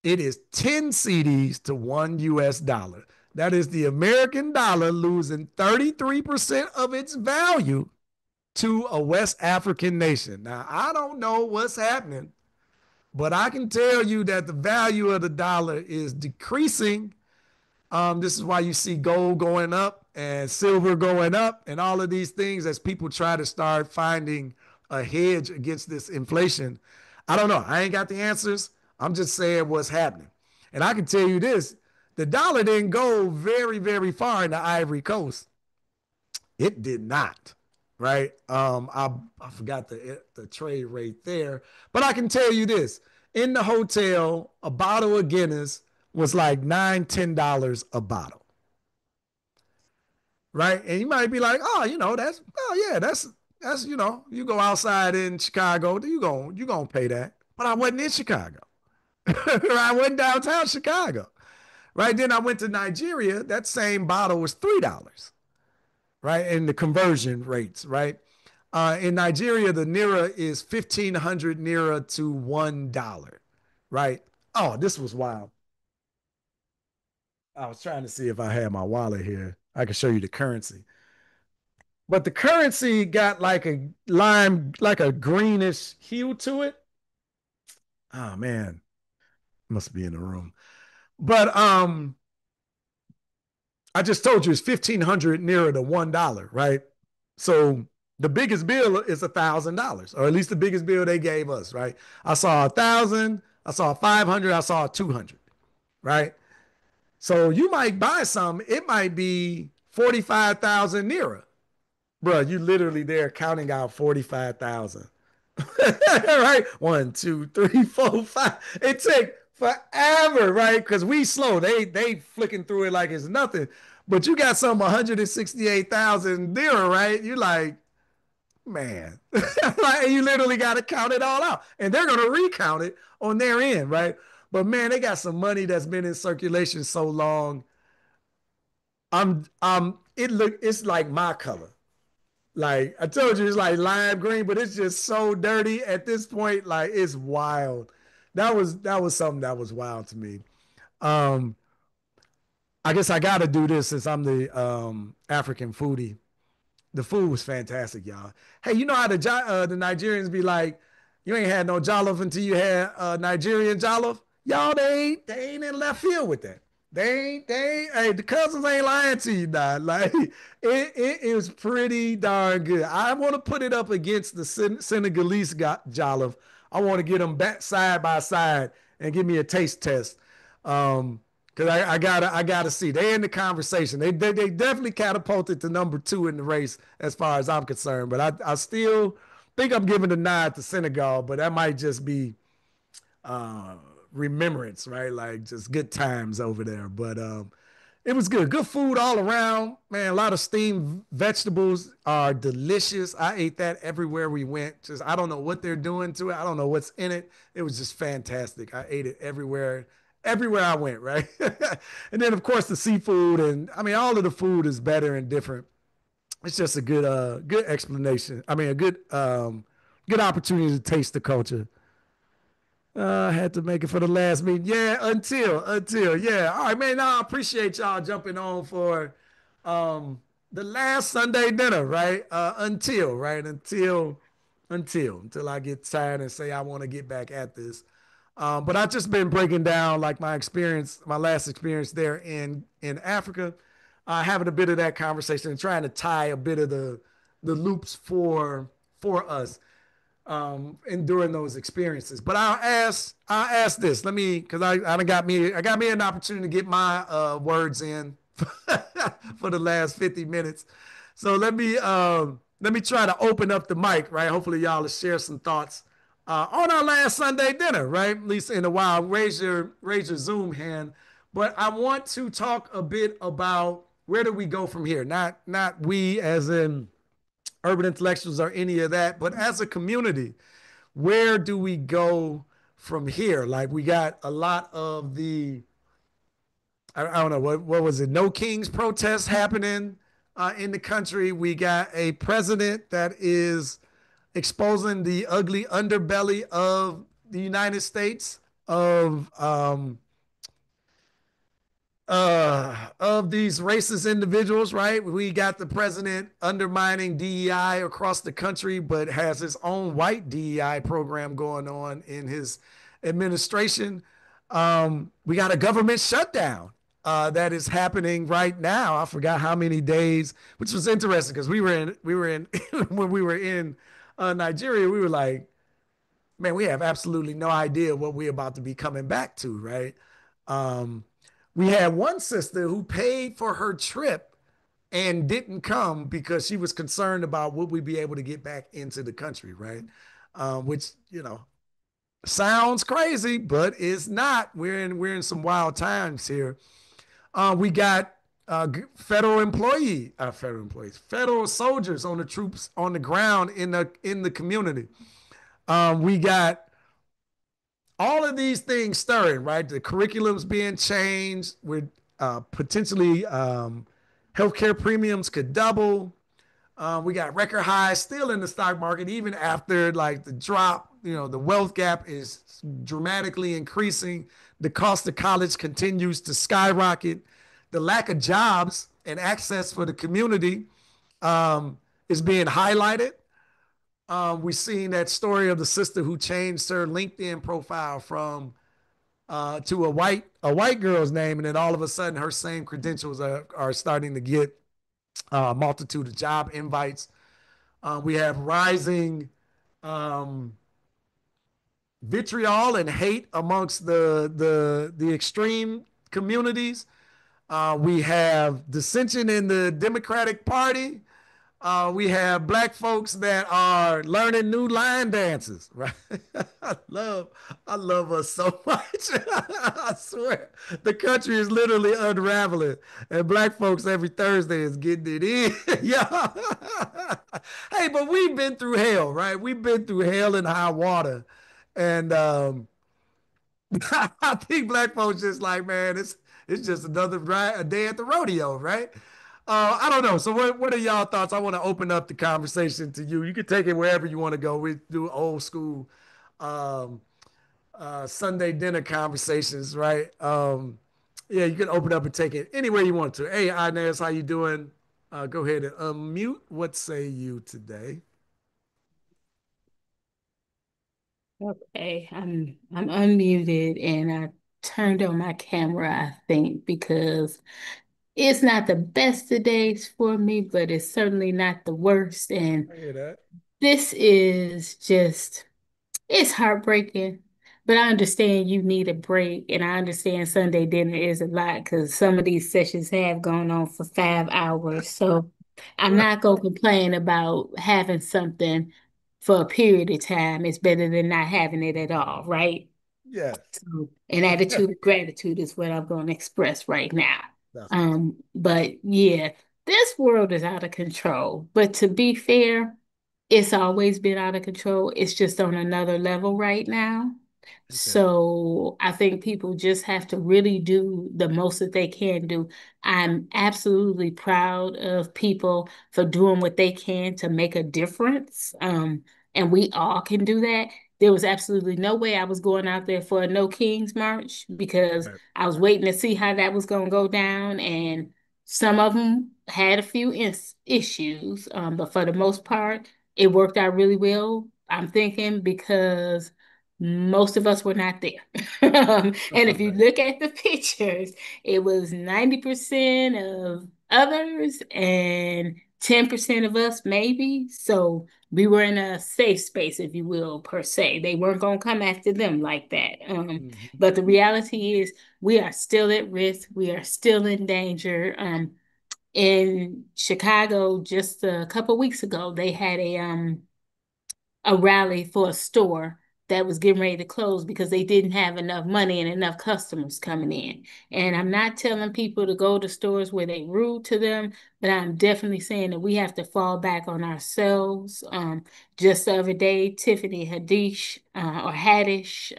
it is 10 CDs to $1. That is the American dollar losing 33% of its value to a West African nation. Now, I don't know what's happening, but I can tell you that the value of the dollar is decreasing. This is why you see gold going up and silver going up and all of these things as people try to start finding a hedge against this inflation. I don't know. I ain't got the answers. I'm just saying what's happening. And I can tell you this, the dollar didn't go very, very far in the Ivory Coast. It did not. Right. I forgot the trade rate there, but I can tell you this: in the hotel, a bottle of Guinness was like $9, $10 a bottle. Right. And you might be like, oh, that's you go outside in Chicago, you gonna pay that. But I wasn't in Chicago. I wasn't downtown Chicago. Right. Then I went to Nigeria. That same bottle was $3. Right. And the conversion rates, right? In Nigeria, the Naira is 1,500 Naira to $1. Right. Oh, this was wild. I was trying to see if I had my wallet here. I can show you the currency. But the currency got like a lime, like a greenish hue to it. Oh man, must be in the room. But I just told you it's 1,500 nearer to $1, right? So the biggest bill is $1,000, or at least the biggest bill they gave us, right? I saw 1,000, I saw 500, I saw 200, right? So you might buy some, it might be 45,000 nearer. Bro, you literally there counting out 45,000. Right? One, two, three, four, five. It take forever, right? Because we slow. They flicking through it like it's nothing. But you got some 168,000 there, right? You like, man. Like, you literally got to count it all out. And they're gonna recount it on their end, right? But man, they got some money that's been in circulation so long. It's like my color. Like I told you, it's like lime green, but it's just so dirty at this point. Like it's wild. That was something that was wild to me. Um, I guess I got to do this since I'm the African foodie. The food was fantastic, y'all. Hey, you know how the Nigerians be like, you ain't had no jollof until you had Nigerian jollof. Y'all, they ain't in left field with that. Hey, the cousins ain't lying to you, nah. Like it is pretty darn good. I want to put it up against the Senegalese jollof. I want to get them back side by side and give me a taste test. Because I gotta see. They in the conversation. They definitely catapulted to number two in the race as far as I'm concerned. But I still think I'm giving the nod to Senegal, but that might just be uh remembrance, right? Like just good times over there. But it was good. Good food all around. Man, a lot of steamed vegetables are delicious. I ate that everywhere we went. Just I don't know what they're doing to it. I don't know what's in it. It was just fantastic. I ate it everywhere I went, right? And then of course the seafood and I mean all of the food is better and different. It's just a good explanation. I mean a good opportunity to taste the culture. I had to make it for the last meeting. Yeah, until yeah. All right, man. Now I appreciate y'all jumping on for the last Sunday dinner, right? Until right until I get tired and say I want to get back at this. But I've just been breaking down like my experience, my last experience there in Africa, having a bit of that conversation and trying to tie a bit of the loops for us. enduring those experiences. But I'll ask this. Let me, because I got me an opportunity to get my words in for the last 50 minutes. So let me try to open up the mic, right? Hopefully y'all will share some thoughts on our last Sunday dinner, right? At least in a while. Raise your Zoom hand. But I want to talk a bit about where do we go from here? Not we as in urban intellectuals or any of that, but as a community, where do we go from here? Like we got a lot of I don't know what was it, No Kings protests happening in the country. We got a president that is exposing the ugly underbelly of the United States of these racist individuals, right? We got the president undermining DEI across the country, but has his own white DEI program going on in his administration. We got a government shutdown that is happening right now. I forgot how many days, which was interesting because we were in when we were in Nigeria, we were like, man, we have absolutely no idea what we're about to be coming back to, right? Um, we had one sister who paid for her trip and didn't come because she was concerned about would we be able to get back into the country, right? Which sounds crazy, but it's not. We're in some wild times here. We got federal employees, federal soldiers on the troops on the ground in the community. We got all of these things stirring, right? The curriculum's being changed. With potentially healthcare premiums could double. We got record highs still in the stock market, even after like the drop. The wealth gap is dramatically increasing. The cost of college continues to skyrocket. The lack of jobs and access for the community is being highlighted. We're seeing that story of the sister who changed her LinkedIn profile from to a white girl's name, and then all of a sudden her same credentials are starting to get a multitude of job invites. We have rising um, vitriol and hate amongst the extreme communities. We have dissension in the Democratic Party. We have black folks that are learning new line dances, right? I love, I love us so much. I swear, the country is literally unraveling, and black folks every Thursday is getting it in. Yeah. Hey, but we've been through hell, right? We've been through hell and high water, and I think black folks just like, man, it's just another a day at the rodeo, right? I don't know. So what are y'all thoughts? I want to open up the conversation to you. You can take it wherever you want to go. We do old school um, Sunday dinner conversations, right? Yeah, you can open up and take it anywhere you want to. Hey, Inez, how you doing? Go ahead and unmute. What say you today? Okay, I'm unmuted and I turned on my camera, I think, because it's not the best of days for me, but it's certainly not the worst. And I hear that. this is just it's heartbreaking, but I understand you need a break, and I understand Sunday dinner is a lot because some of these sessions have gone on for 5 hours. So I'm not gonna complain about having something for a period of time. It's better than not having it at all, right? Yes. So an attitude of gratitude is what I'm gonna express right now. That's what's But yeah, this world is out of control. But to be fair, it's always been out of control. It's just on another level right now. okay. So I think people just have to really do the most that they can do. I'm absolutely proud of people for doing what they can to make a difference. And we all can do that. There was absolutely no way I was going out there for a No Kings March because Right. I was waiting to see how that was going to go down. And some of them had a few issues, but for the most part, it worked out really well. I'm thinking because most of us were not there. And if you Right. look at the pictures, it was 90% of others and 10% of us, maybe. So we were in a safe space, if you will, per se. They weren't going to come after them like that. Mhm. But the reality is, we are still at risk. We are still in danger. In Chicago, just a couple weeks ago, they had a rally for a store that was getting ready to close because they didn't have enough money and enough customers coming in. And I'm not telling people to go to stores where they rude to them, but I'm definitely saying that we have to fall back on ourselves. Just the other day, Tiffany Haddish or Haddish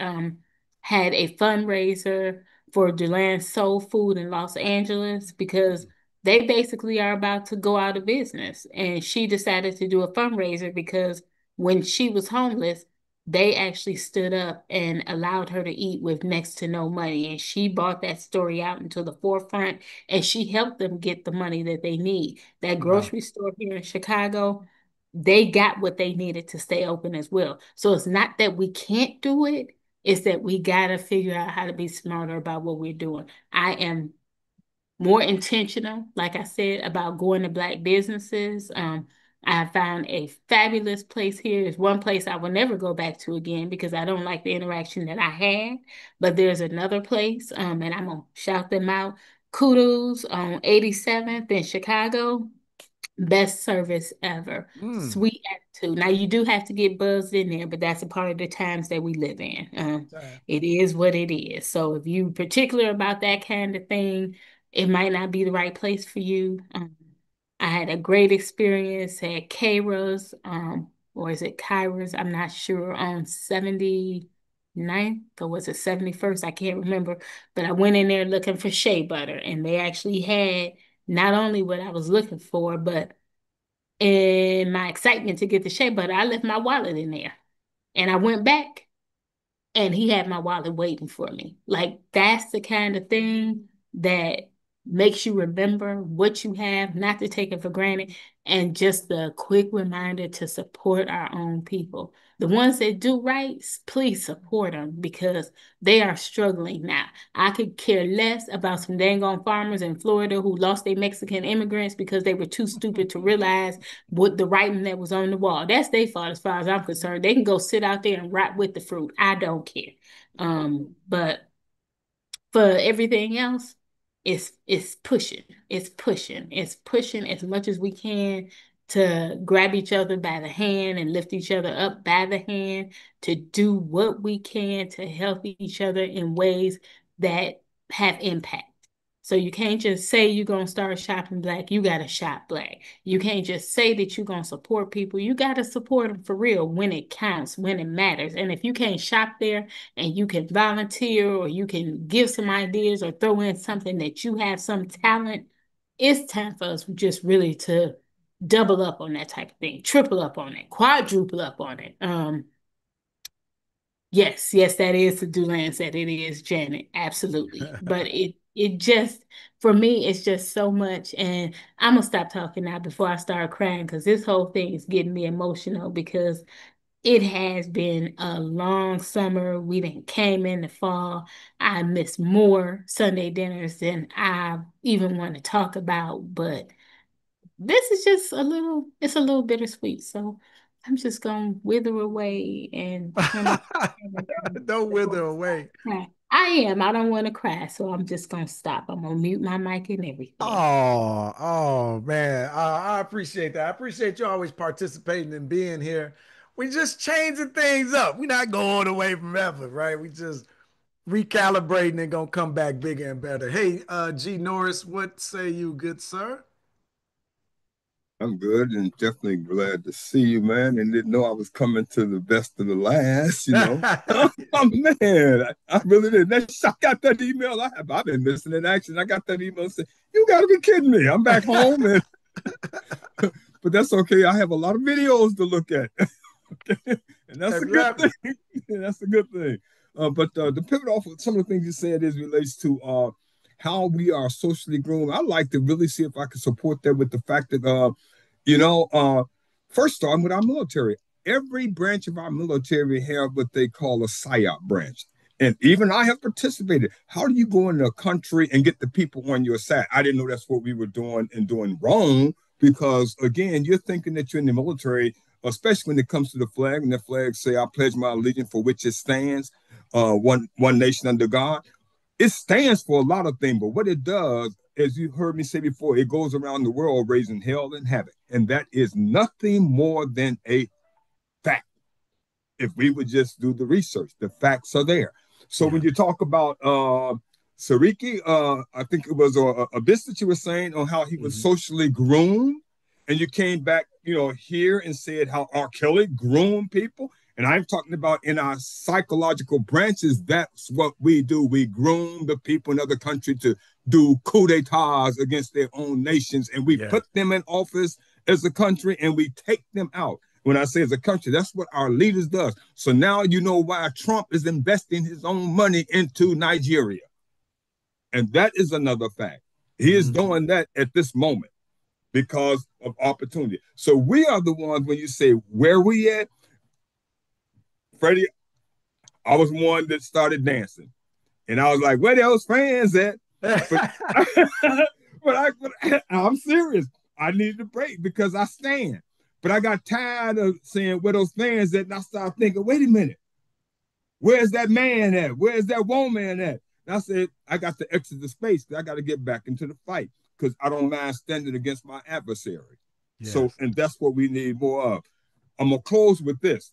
had a fundraiser for Delan's Soul Food in Los Angeles because they basically are about to go out of business. And she decided to do a fundraiser because when she was homeless, they actually stood up and allowed her to eat with next to no money. And she brought that story out into the forefront and she helped them get the money that they need. That Wow. grocery store here in Chicago, they got what they needed to stay open as well. So it's not that we can't do it, it's that we got to figure out how to be smarter about what we're doing. I am more intentional, like I said, about going to Black businesses. I found a fabulous place here. It's one place I will never go back to again because I don't like the interaction that I had. But there's another place, and I'm gonna shout them out. Kudos on 87th in Chicago. Best service ever. Mm. Sweet attitude. Now you do have to get buzzed in there, but that's a part of the times that we live in. Damn. It is what it is. So if you particular about that kind of thing, it might not be the right place for you. I had a great experience at Kairos, or is it Kairos? I'm not sure, on 79th or was it 71st? I can't remember. But I went in there looking for shea butter, and they actually had not only what I was looking for, but in my excitement to get the shea butter, I left my wallet in there. And I went back and he had my wallet waiting for me. Like that's the kind of thing that makes you remember what you have, not to take it for granted, and just the quick reminder to support our own people. The ones that do right, please support them because they are struggling now. I could care less about some dang on farmers in Florida who lost their Mexican immigrants because they were too stupid to realize what the writing that was on the wall. That's their fault as far as I'm concerned. They can go sit out there and rot with the fruit. I don't care. But for everything else, it's pushing. It's pushing as much as we can to grab each other by the hand and lift each other up by the hand to do what we can to help each other in ways that have impact. So you can't just say you're gonna start shopping Black, you gotta shop Black. You can't just say that you're gonna support people, you gotta support them for real when it counts, when it matters. And if you can't shop there, and you can volunteer or you can give some ideas or throw in something that you have some talent, it's time for us just really to double up on that type of thing, triple up on it, quadruple up on it. Yes, that is the Dulan said it is, Janet, absolutely. But it just for me, it's just so much. And I'm gonna stop talking now before I start crying because this whole thing is getting me emotional because it has been a long summer. We didn't came in the fall. I miss more Sunday dinners than I even want to talk about, but this is just it's a little bittersweet. So I'm just gonna wither away and turn my camera down Don't before wither I away. cry. I am. I don't want to cry, so I'm just gonna stop. I'm gonna mute my mic and everything. Oh man, I appreciate that. I appreciate you always participating and being here. We just changing things up. We're not going away from ever, right? We just recalibrating and gonna come back bigger and better. Hey, G Norris, what say you, good sir? I'm good and definitely glad to see you, man. And didn't know I was coming to the best of the last. Oh man, I really did. I got that email. I've been missing in action. I got that email saying, "You got to be kidding me! I'm back home," and but that's okay. I have a lot of videos to look at, and that's a good Exactly. thing. That's a good thing. But to pivot off of some of the things you said is relates to how we are socially groomed. I like to really see if I can support that with the fact that you know, first starting with our military. Every branch of our military have what they call a PSYOP branch. And even I have participated. How do you go into a country and get the people on your side? I didn't know that's what we were doing and doing wrong, because again, you're thinking that you're in the military, especially when it comes to the flag, and the flag say, "I pledge my allegiance for which it stands, one nation under God." It stands for a lot of things, but what it does, as you heard me say before, it goes around the world raising hell and havoc, and that is nothing more than a fact. If we would just do the research, the facts are there. So Yeah. when you talk about Sariki, I think it was a bit that you were saying on how he was Mhm. socially groomed, and you came back, here and said how R. Kelly groomed people. And I'm talking about in our psychological branches, that's what we do. We groom the people in other countries to do coup d'etats against their own nations, and we Yeah. put them in office as a country, and we take them out. When I say as a country, that's what our leaders does. So now you know why Trump is investing his own money into Nigeria. And that is another fact. He is Mhm. doing that at this moment because of opportunity. So we are the ones, when you say where we at, Freddie, I was one that started dancing. And I was like, where those fans at? But, I'm serious. I needed a break because I stand. But I got tired of saying where those fans at, and I started thinking, wait a minute, where's that man at? Where's that woman at? And I said, I got to exit the space. I got to get back into the fight because I don't mind standing against my adversary. So, Yes. and that's what we need more of. I'm going to close with this.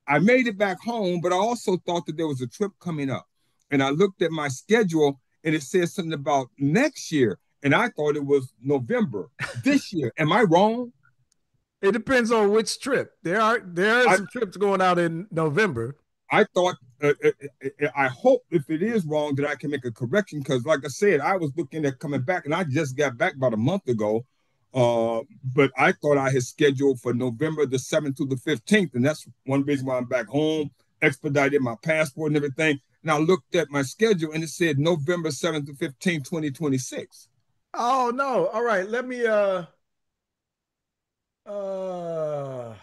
I made it back home, but I also thought that there was a trip coming up. And I looked at my schedule and it said something about next year. And I thought it was November this year. Am I wrong? It depends on which trip. There are I, some trips going out in November. I thought, I hope if it is wrong that I can make a correction because, like I said, I was looking at coming back and I just got back about a month ago. But I thought I had scheduled for November the 7th to the 15th. And that's one reason why I'm back home, expedited my passport and everything. And I looked at my schedule and it said November 7th to 15th, 2026. Oh no. All right. Uh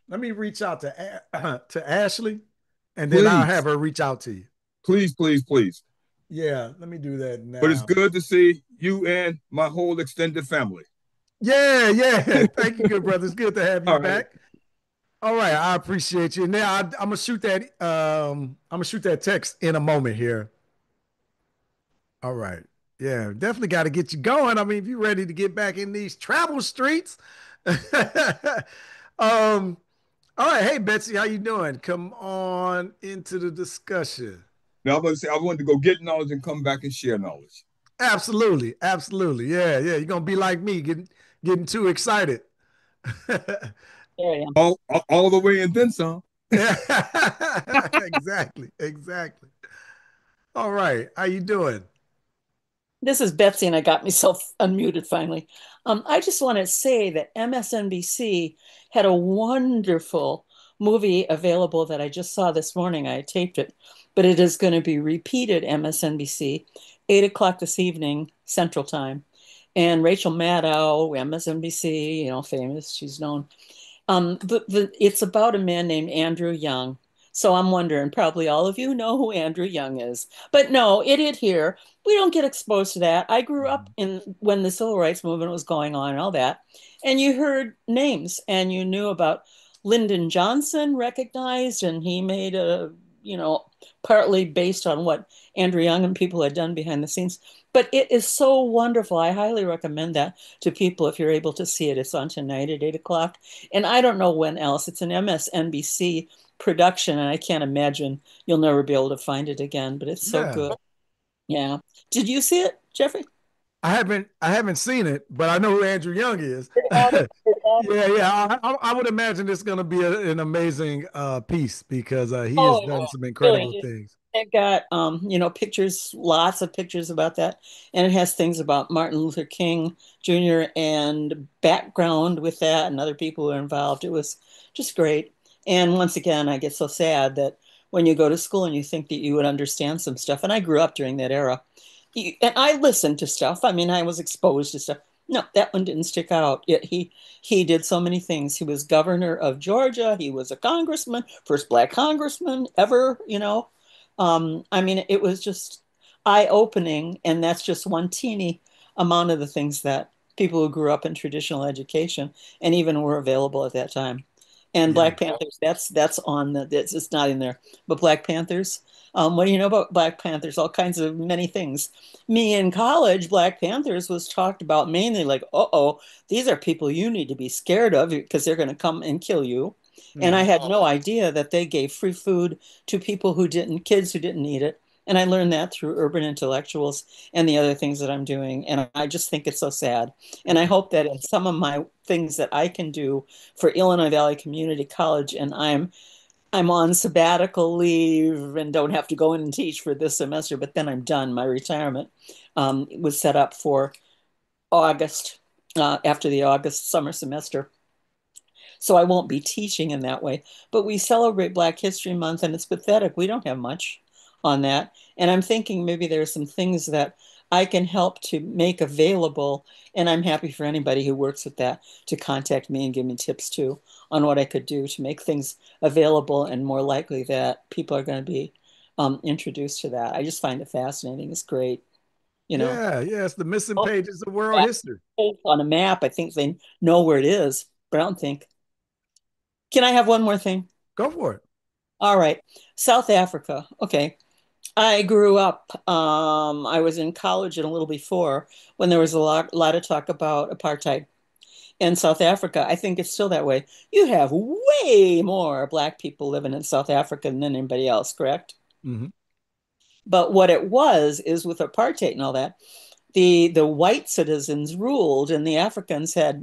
let me reach out to Ashley and then I'll have Please, her reach out to you. please, please, please. Yeah, let me do that But it's now. good to see you and my whole extended family. Yeah, yeah. Thank you, good brother. It's good to have you All right. back. All right, I appreciate you. Now I'm gonna shoot that. I'm gonna shoot that text in a moment here. All right. Yeah, definitely got to get you going. I mean, if you're ready to get back in these travel streets. um. All right. Hey, Betsy, how you doing? Come on into the discussion. Now, I'm going to say I wanted to go get knowledge and come back and share knowledge. Absolutely, absolutely. Yeah, yeah. You're gonna be like me, getting too excited. There I am. All the way and then some. Exactly, exactly. All right. How you doing? This is Betsy, and I got myself unmuted finally. I just want to say that MSNBC had a wonderful movie available that I just saw this morning. I taped it, but it is going to be repeated MSNBC, 8 o'clock this evening, Central Time. And Rachel Maddow, MSNBC, famous, she's known. It's about a man named Andrew Young. So I'm wondering, probably all of you know who Andrew Young is. But no, idiot here. We don't get exposed to that. I grew up in when the civil rights movement was going on and all that. And you heard names and you knew about Lyndon Johnson recognized, and he made partly based on what Andrew Young and people had done behind the scenes. But it is so wonderful. I highly recommend that to people if you're able to see it. It's on tonight at 8 o'clock. And I don't know when else. It's an MSNBC production, and I can't imagine you'll never be able to find it again, but it's so Yeah. good. Yeah. Did you see it, Jeffrey? I haven't seen it, but I know who Andrew Young is. It had it. It had it. Yeah, yeah. I would imagine it's going to be an amazing piece because he has Oh, done some it's incredible brilliant. things. It got pictures, lots of pictures about that, and it has things about Martin Luther King Jr. and background with that, and other people who are involved. It was just great. And once again, I get so sad that when you go to school and you think that you would understand some stuff, and I grew up during that era, and I listened to stuff. I mean, I was exposed to stuff. No, that one didn't stick out. Yet he did so many things. He was governor of Georgia. He was a congressman, first black congressman ever. I mean, it was just eye-opening, and that's just one teeny amount of the things that people who grew up in traditional education and even were available at that time. And Yeah. Black Panthers, that's on the, it's not in there. But Black Panthers, what do you know about Black Panthers? All kinds of many things. Me in college, Black Panthers was talked about mainly like, uh-oh, these are people you need to be scared of because they're going to come and kill you. And I Mhm. had no idea that they gave free food to people who didn't, kids who didn't need it. And I learned that through Urban Intellectuals and the other things that I'm doing. And I just think it's so sad. And I hope that in some of my things that I can do for Illinois Valley Community College, and I'm on sabbatical leave and don't have to go in and teach for this semester, but then I'm done. My retirement was set up for August, after the August summer semester. So I won't be teaching in that way. But we celebrate Black History Month, and it's pathetic. We don't have much on that. And I'm thinking maybe there are some things that I can help to make available. And I'm happy for anybody who works with that to contact me and give me tips too on what I could do to make things available and more likely that people are going to be introduced to that. I just find it fascinating. It's great, you know. Yeah, yeah, it's the missing Oh, pages of world history. on a map, I think they know where it is, but I don't think. Can I have one more thing? Go for it. All right. South Africa. Okay. I grew up, I was in college and a little before when there was a lot of talk about apartheid in South Africa. I think it's still that way. You have way more Black people living in South Africa than anybody else, correct? Hmm. But what it was is with apartheid and all that, the white citizens ruled and the Africans had,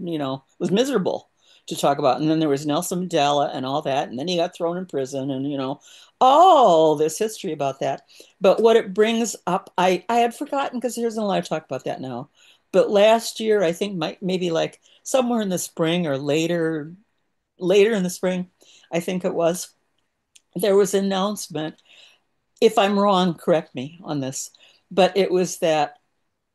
was miserable to talk about. And then there was Nelson Mandela and all that, and then he got thrown in prison and all this history about that. But what it brings up, I had forgotten because there isn't a lot of talk about that now. But last year, I think maybe like somewhere in the spring or later in the spring, I think it was, there was an announcement. If I'm wrong, correct me on this, but it was that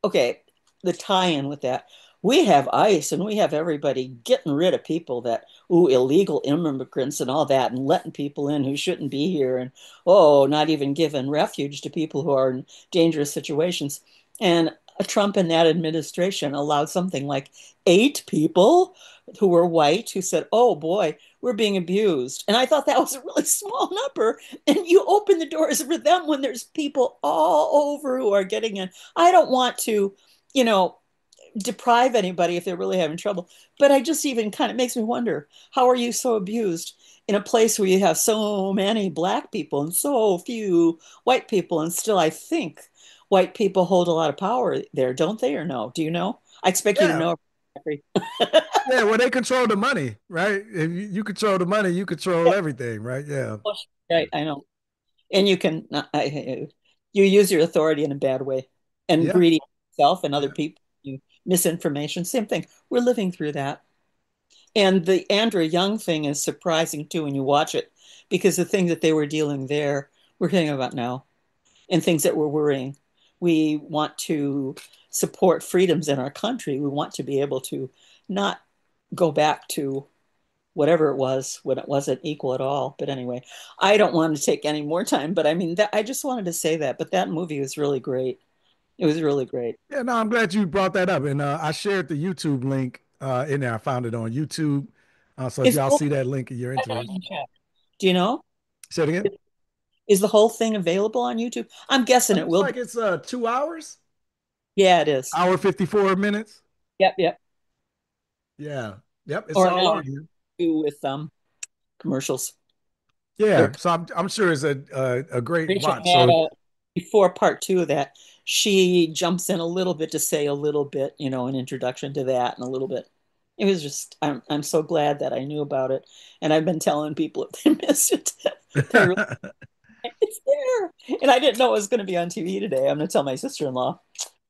okay, the tie-in with that. We have ICE and we have everybody getting rid of people that, illegal immigrants and all that, and letting people in who shouldn't be here, and not even giving refuge to people who are in dangerous situations. And Trump and that administration allowed something like 8 people who were white who said, oh boy, we're being abused. And I thought that was a really small number. And you open the doors for them when there's people all over who are getting in. I don't want to, you know, deprive anybody if they're really having trouble. But I just even kind of makes me wonder, how are you so abused in a place where you have so many Black people and so few white people? And still, I think white people hold a lot of power there, don't they? Or no? Do you know? I expect you to Yeah, know. yeah. Well, they control the money, right? If you control the money, you control everything, right? Yeah, Right, I know. And you can, you use your authority in a bad way and yeah, greedy yourself and other yeah. people. You misinformation, same thing. We're living through that. And the Andrew Young thing is surprising too when you watch it, because the things that they were dealing there, we're hearing about now, and things that were worrying. We want to support freedoms in our country. We want to be able to not go back to whatever it was when it wasn't equal at all. But anyway, I don't want to take any more time, but I mean, I just wanted to say that. But that movie was really great. It was really great. Yeah, no, I'm glad you brought that up. And I shared the YouTube link in there. I found it on YouTube. So if Is y'all see that link and you're interested, do you know? say it again. Is the whole thing available on YouTube? I'm guessing It it looks will be. like it's 2 hours, Yeah, it is. hour 54 minutes. Yep, yep. Yeah, yep, it's Or an all hour on here. two with commercials. Yeah, They're so I'm sure it's a great Rachel watch. So Maddow, before part two of that, she jumps in a little bit to say a little bit, an introduction to that and a little bit. It was just, I'm so glad that I knew about it. And I've been telling people if they missed it, they're really, it's there. And I didn't know it was going to be on TV today. I'm going to tell my sister-in-law.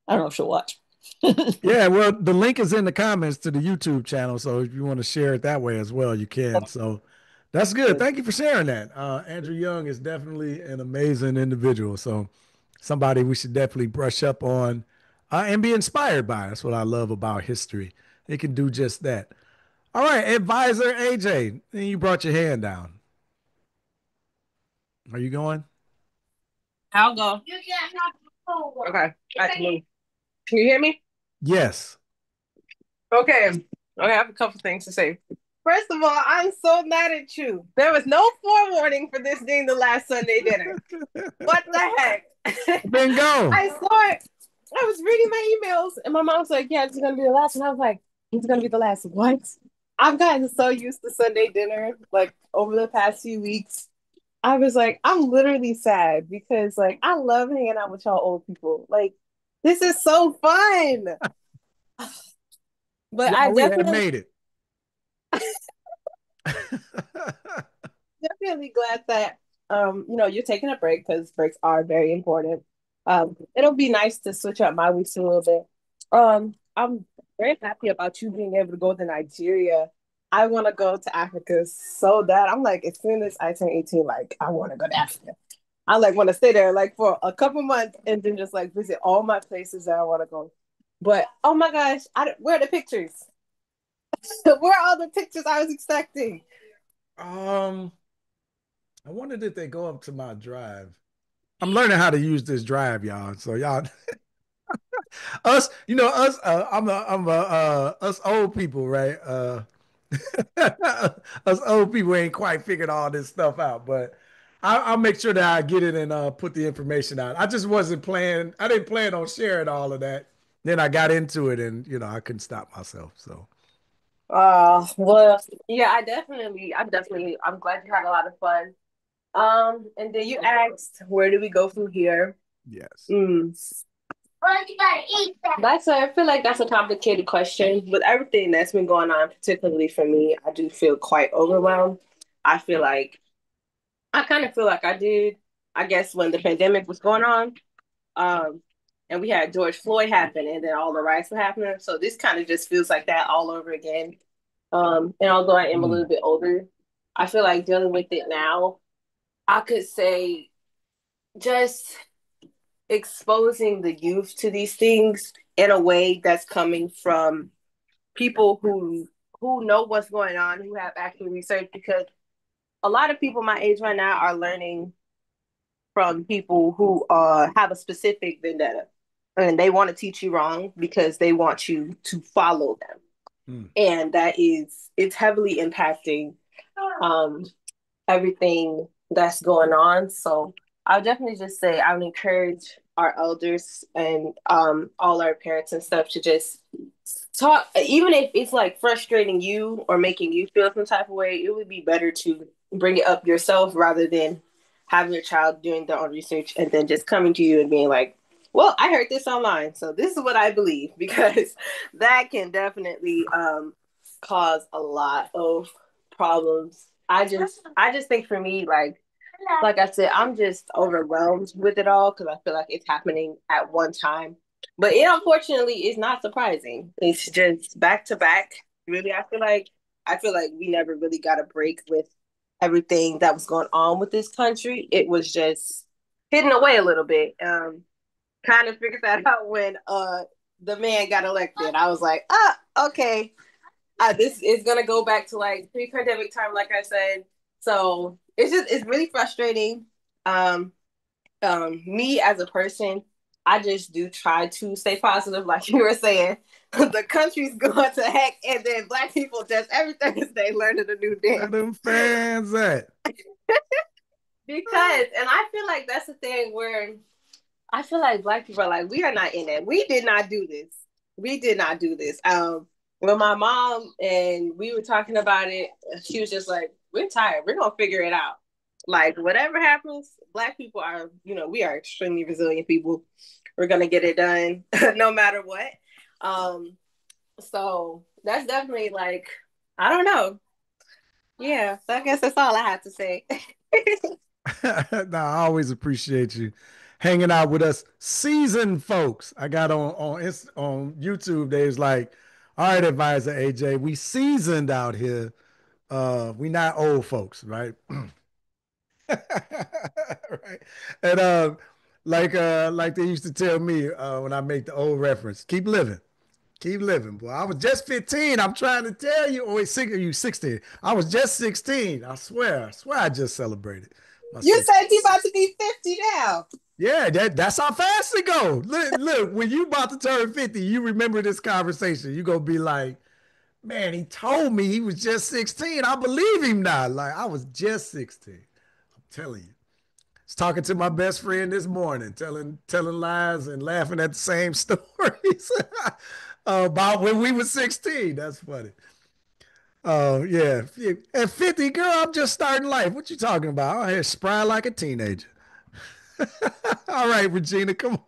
I don't know if she'll watch. yeah, well, the link is in the comments to the YouTube channel. So if you want to share it that way as well, you can. So that's good. Thank you for sharing that. Andrew Young is definitely an amazing individual. So somebody we should definitely brush up on and be inspired by. That's what I love about history. It can do just that. All right, Advisor AJ, you brought your hand down. Are you going? I'll go. Okay. I can move. Can you hear me? Yes. Okay. Okay, I have a couple things to say. First of all, I'm so mad at you. There was no forewarning for this being the last Sunday dinner. What the heck? Bingo. I saw it. I was reading my emails, and my mom's like, "Yeah, it's gonna be the last." And I was like, "It's gonna be the last." What? I've gotten so used to Sunday dinner, like over the past few weeks. I was like, I'm literally sad because like I love hanging out with y'all old people. Like, this is so fun. But I Y'all, we had definitely made it. definitely glad that you're taking a break because breaks are very important. It'll be nice to switch up my weeks a little bit. I'm very happy about you being able to go to Nigeria. I want to go to Africa so bad. I'm like, as soon as I turn 18, like I want to go to Africa. I like want to stay there like for a couple months and then just like visit all my places that I want to go. But oh my gosh, where are the pictures? Where are all the pictures I was expecting? Um, I wondered if they go up to my drive. I'm learning how to use this drive, y'all. So y'all, us, us. Us old people, right? Us old people ain't quite figured all this stuff out, but I'll make sure that I get it and put the information out. I just wasn't planning. I didn't plan on sharing all of that. Then I got into it, and I couldn't stop myself. So Well, yeah, I'm glad you had a lot of fun. And then you asked, where do we go from here? yes. Mm. I feel like that's a complicated question. With everything that's been going on, particularly for me, I do feel quite overwhelmed. I feel like I kind of feel like I did, I guess, when the pandemic was going on. Um, and we had George Floyd happen, and then all the riots were happening. So this kind of just feels like that all over again. And although I am a Mm. little bit older, I feel like dealing with it now, I could say just exposing the youth to these things in a way that's coming from people who know what's going on, who have actual research, because a lot of people my age right now are learning from people who have a specific vendetta and they want to teach you wrong because they want you to follow them. Mm. And it's heavily impacting um, everything that's going on. So I'll definitely just say I would encourage our elders and all our parents and stuff to just talk, even if it's like frustrating you or making you feel some type of way. It would be better to bring it up yourself rather than having your child doing their own research and then just coming to you and being like, well, I heard this online, so this is what I believe, because that can definitely cause a lot of problems. I just think for me, like I said, I'm just overwhelmed with it all because I feel like it's happening at one time. But it unfortunately is not surprising. It's just back to back. Really, I feel like we never really got a break with everything that was going on with this country. It was just hidden away a little bit. Kind of figured that out when the man got elected. I was like, okay, this is gonna go back to like pre-pandemic time, like I said. So it's really frustrating. Um, Me as a person, I just do try to stay positive, like you were saying. The country's going to heck, and then black people just every Thursday learning a new Where dance. them fans at? Because, and I feel like that's the thing where I feel like black people are like, we are not in it. We did not do this. We did not do this. When my mom and we were talking about it, she was just like, we're tired. We're gonna figure it out. Like whatever happens, black people are, we are extremely resilient people. We're gonna get it done no matter what. Um, so that's definitely like, I don't know. Yeah, so I guess that's all I have to say. No, I always appreciate you hanging out with us, seasoned folks. I got on YouTube. There's like, all right, advisor AJ, we seasoned out here. We not old folks, right? Right. And like they used to tell me when I make the old reference, keep living. Keep living, boy. I was just 15. I'm trying to tell you. Oh, wait, you 16. I was just 16. I swear I just celebrated my You 16th. said you about to be 50 now. Yeah, that's how fast it goes. Look, when you about to turn 50, you remember this conversation. You gonna be like, man, he told me he was just 16. I believe him now. Like, I was just 16. I'm telling you. I was talking to my best friend this morning, telling lies and laughing at the same stories about when we were 16. That's funny. Oh, yeah. At 50, girl, I'm just starting life. What you talking about? I'm here spry like a teenager. All right, Regina, come on.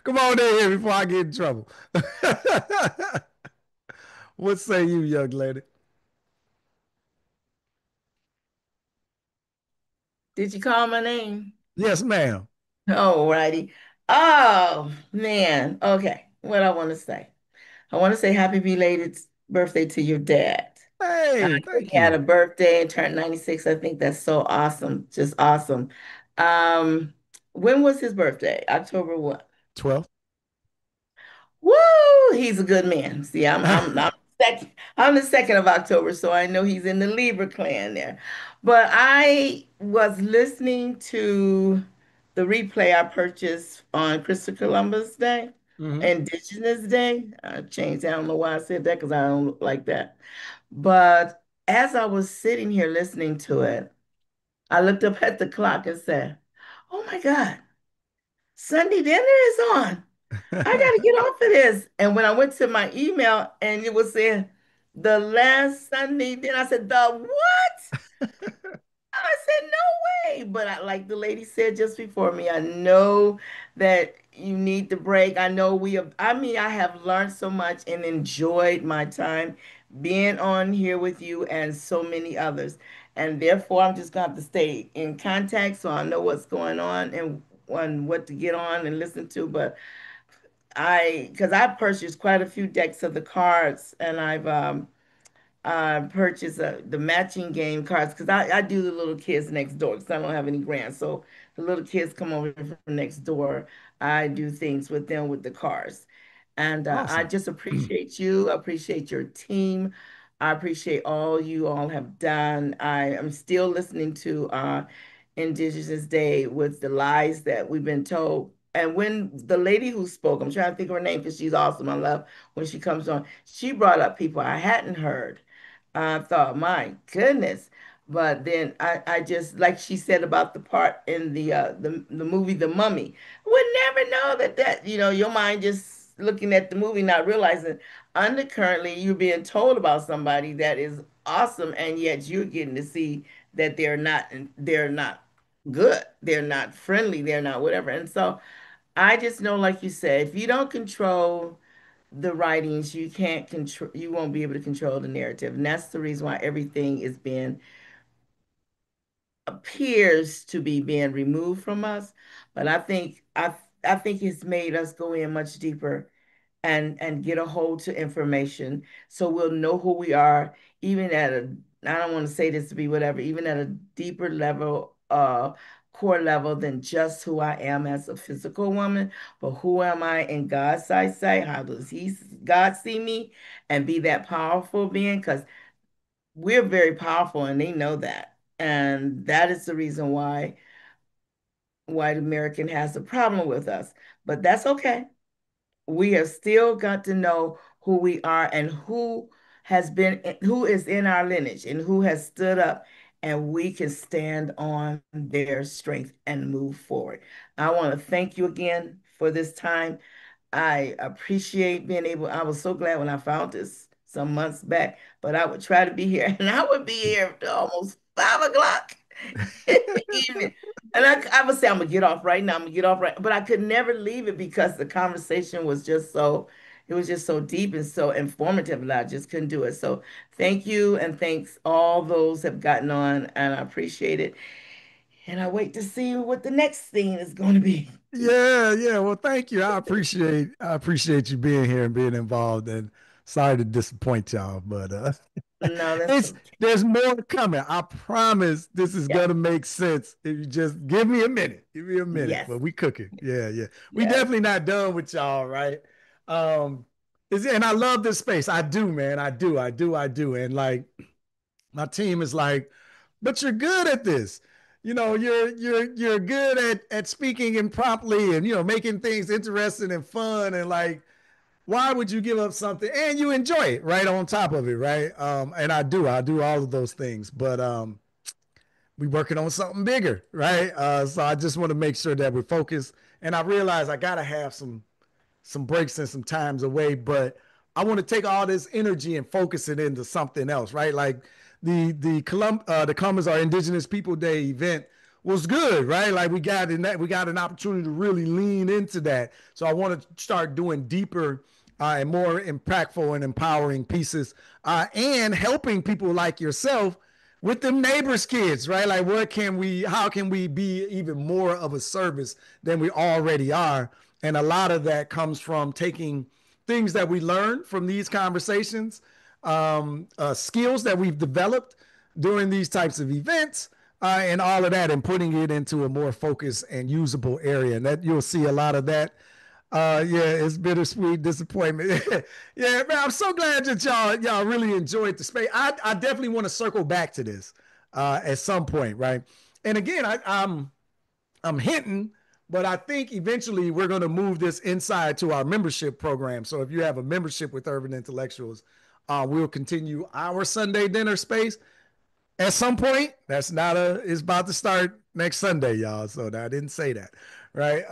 Come on in here before I get in trouble. What say you, young lady? Did you call my name? Yes, ma'am. All righty. Oh, man. Okay. What I want to say. I want to say happy belated birthday to your dad. Hey, He thank had you. a birthday and turned 96. I think that's so awesome. Just awesome. Um, when was his birthday? October what? 12. Woo! He's a good man. See, I'm the second of October, so I know he's in the Libra clan there. But I was listening to the replay I purchased on Christopher Columbus Day, Hmm. Indigenous Day. I changed. I don't know why I said that because I don't like that. But as I was sitting here listening to it, I looked up at the clock and said, "Oh my God, Sunday dinner is on. I gotta get off of this." And when I went to my email and it was saying the last Sunday, then I said, "The what?" I said, "No way." But like the lady said just before me, I know that you need the break. I know I have learned so much and enjoyed my time being on here with you and so many others. And therefore, I'm just going to have to stay in contact so I know what's going on, what to get on and listen to. But because I purchased quite a few decks of the cards, and I've purchased the matching game cards because I do the little kids next door because I don't have any grants. So the little kids come over from next door. I do things with them with the cars. And I Awesome. just appreciate you, appreciate your team. I appreciate all you all have done. I am still listening to Indigenous Day with the lies that we've been told. And when the lady who spoke, I'm trying to think of her name because she's awesome. I love when she comes on. She brought up people I hadn't heard. I thought, my goodness. But then I just like she said about the part in the movie The Mummy. Would never know that your mind just looking at the movie, not realizing undercurrently you're being told about somebody that is awesome, and yet you're getting to see that they're not good, they're not friendly, they're not whatever. And so I just know, like you said, if you don't control the writings, you won't be able to control the narrative. And that's the reason why everything is being appears to be being removed from us. But I think it's made us go in much deeper and get a hold to information so we'll know who we are, even at a, I don't want to say this to be whatever, even at a deeper level, core level than just who I am as a physical woman, but who am I in God's sight? How does God see me and be that powerful being? Because we're very powerful and they know that. And that is the reason why white American has a problem with us. But that's okay. We have still got to know who we are and who is in our lineage and who has stood up, and we can stand on their strength and move forward. I want to thank you again for this time. I appreciate being able, I was so glad when I found this some months back, but I would try to be here and I would be here till almost 5 o'clock in the evening. And I would say, I'm gonna get off right now. I'm gonna get off right. But I could never leave it because the conversation was it was just so deep and so informative, and I just couldn't do it. So thank you, and thanks all those have gotten on, and I appreciate it. And I wait to see what the next thing is going to be. Yeah, yeah. Well, thank you. I appreciate you being here and being involved. And sorry to disappoint y'all, but No, that's it's okay. there's more coming. I promise this is Yes, gonna make sense if you just give me a minute. Give me a minute. yes, But we cooking. Yeah, yeah. We yes. definitely not done with y'all, right? Um, and I love this space. I do, man. I do. And like my team is like, but you're good at this. you're good at speaking impromptly and making things interesting and fun and like why would you give up something and you enjoy it right on top of it, right? And I do all of those things, but we working on something bigger, right? So I just want to make sure that we're focused. And I realize I gotta have some breaks and some times away, but I want to take all this energy and focus it into something else, right? Like the Columbus Our Indigenous People Day event was good, right? Like we got an opportunity to really lean into that. So I want to start doing deeper and more impactful and empowering pieces and helping people like yourself with them neighbors' kids, right? Like how can we be even more of a service than we already are? And a lot of that comes from taking things that we learn from these conversations, skills that we've developed during these types of events, and all of that, and putting it into a more focused and usable area. And that you'll see a lot of that. Yeah, it's bittersweet disappointment. Yeah, man, I'm so glad that y'all really enjoyed the space. I definitely want to circle back to this at some point, right? And again, I'm hinting, but I think eventually we're going to move this inside to our membership program. So if you have a membership with Urban Intellectuals, we'll continue our Sunday dinner space at some point. It's about to start next Sunday, y'all. So I didn't say that, right?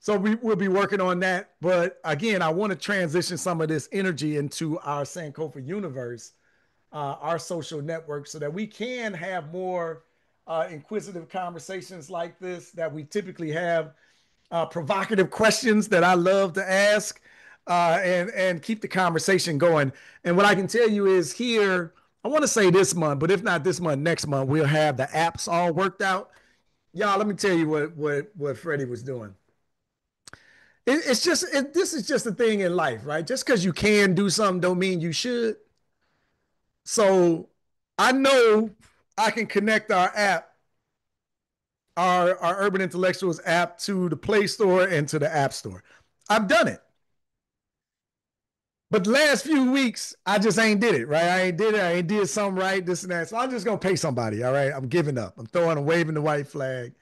So we'll be working on that. But again, I want to transition some of this energy into our Sankofa universe, our social network, so that we can have more inquisitive conversations like this that we typically have, provocative questions that I love to ask, and keep the conversation going. And what I can tell you is here, I want to say this month, but if not this month, next month we'll have the apps all worked out. Y'all, let me tell you what Freddie was doing. This is just a thing in life, right? Just because you can do something don't mean you should. So I know I can connect our app, our Urban Intellectuals app, to the Play Store and to the App Store. I've done it. But the last few weeks, I just ain't did it, right? I ain't did something right, this and that. So I'm just gonna pay somebody, all right? I'm giving up. I'm waving the white flag.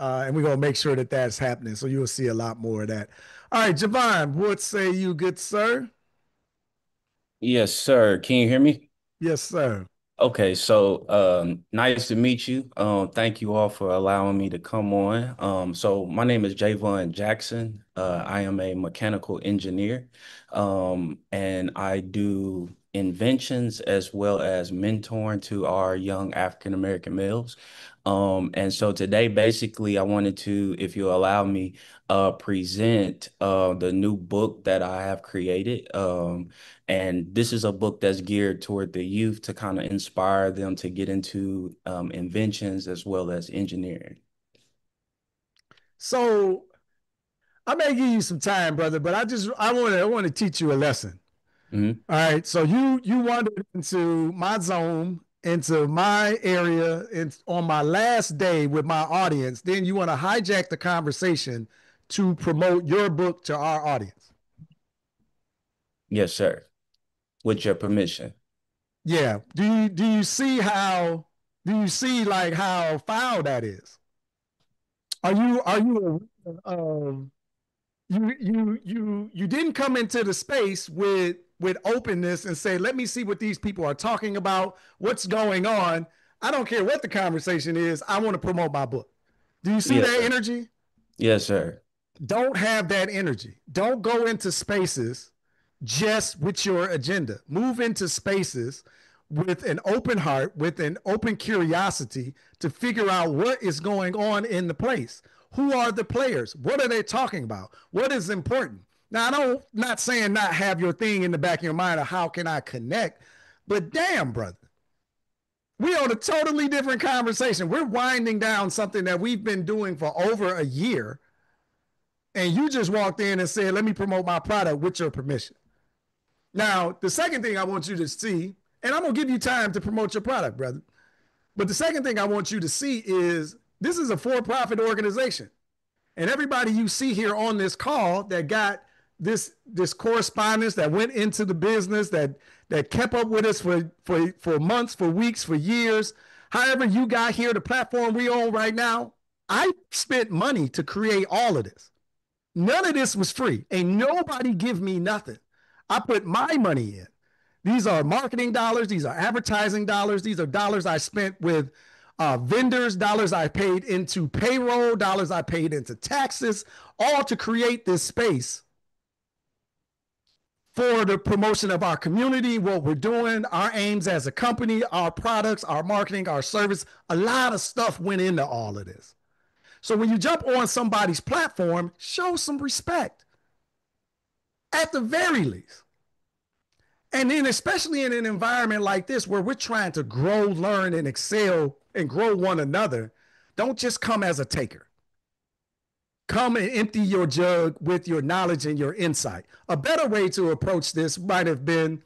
And we're gonna make sure that that's happening. So you'll see a lot more of that. All right, Javon, what say you, good sir? Yes, sir. Can you hear me? Yes, sir. Okay, so nice to meet you. Thank you all for allowing me to come on. So my name is Javon Jackson. I am a mechanical engineer, and I do inventions as well as mentoring to our young African American males. And so today, basically, I wanted to, if you allow me, present the new book that I have created. And this is a book that's geared toward the youth to kind of inspire them to get into inventions as well as engineering. So I may give you some time, brother, but I want to teach you a lesson. Mhm. All right. So you wandered into my zone, into my area, on my last day with my audience. Then you want to hijack the conversation to promote your book to our audience. Yes, sir. With your permission. Yeah. Do you see like how foul that is? Are you you didn't come into the space with openness and say, let me see what these people are talking about, what's going on. I don't care what the conversation is. I want to promote my book. Do you see Yes, that sir. energy? Yes, sir. Don't have that energy. Don't go into spaces just with your agenda. Move into spaces with an open heart, with an open curiosity to figure out what is going on in the place. Who are the players? What are they talking about? What is important? Now, not saying not have your thing in the back of your mind of how can I connect, but damn, brother, we on a totally different conversation. We're winding down something that we've been doing for over a year, and you just walked in and said, let me promote my product with your permission. Now, the second thing I want you to see, and I'm going to give you time to promote your product, brother. But the second thing I want you to see is this is a for-profit organization. And everybody you see here on this call that got this correspondence, that went into the business, that kept up with us for months, for weeks, for years, However, you got here, the platform we own right now, I spent money to create all of this. None of this was free. Ain't nobody give me nothing. I put my money in. These are marketing dollars. These are advertising dollars. These are dollars I spent with vendors, dollars I paid into payroll, dollars I paid into taxes, all to create this space for the promotion of our community, what we're doing, our aims as a company, our products, our marketing, our service. A lot of stuff went into all of this. So when you jump on somebody's platform, show some respect at the very least. And then, especially in an environment like this where we're trying to grow, learn, and excel and grow one another, don't just come as a taker. Come and empty your jug with your knowledge and your insight. A better way to approach this might have been,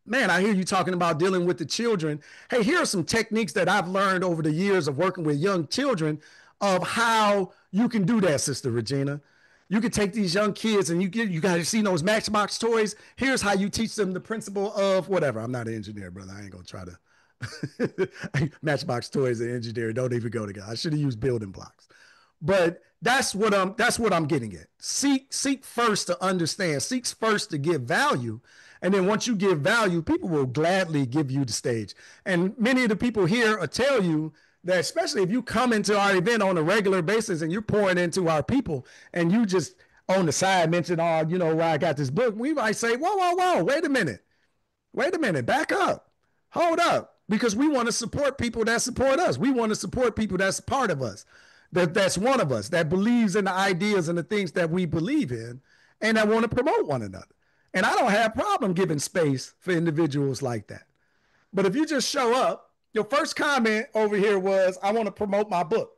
man, I hear you talking about dealing with the children. Hey, here are some techniques that I've learned over the years of working with young children of how you can do that, Sister Regina. You can take these young kids and you guys see those Matchbox toys. Here's how you teach them the principle of whatever. I'm not an engineer, brother. I ain't gonna try to Matchbox toys and engineer don't even go together. I should have used building blocks. But that's what I'm getting at. Seek first to understand, seeks first to give value. And then once you give value, people will gladly give you the stage. And many of the people here will tell you that, especially if you come into our event on a regular basis and you're pouring into our people and you just on the side mention, oh, you know, where I got this book, we might say, whoa, whoa, whoa, wait a minute, back up, hold up, because we want to support people that support us. We want to support people that's part of us, that's one of us, that believes in the ideas and the things that we believe in and that want to promote one another. And I don't have a problem giving space for individuals like that. But if you just show up, your first comment over here was, I want to promote my book.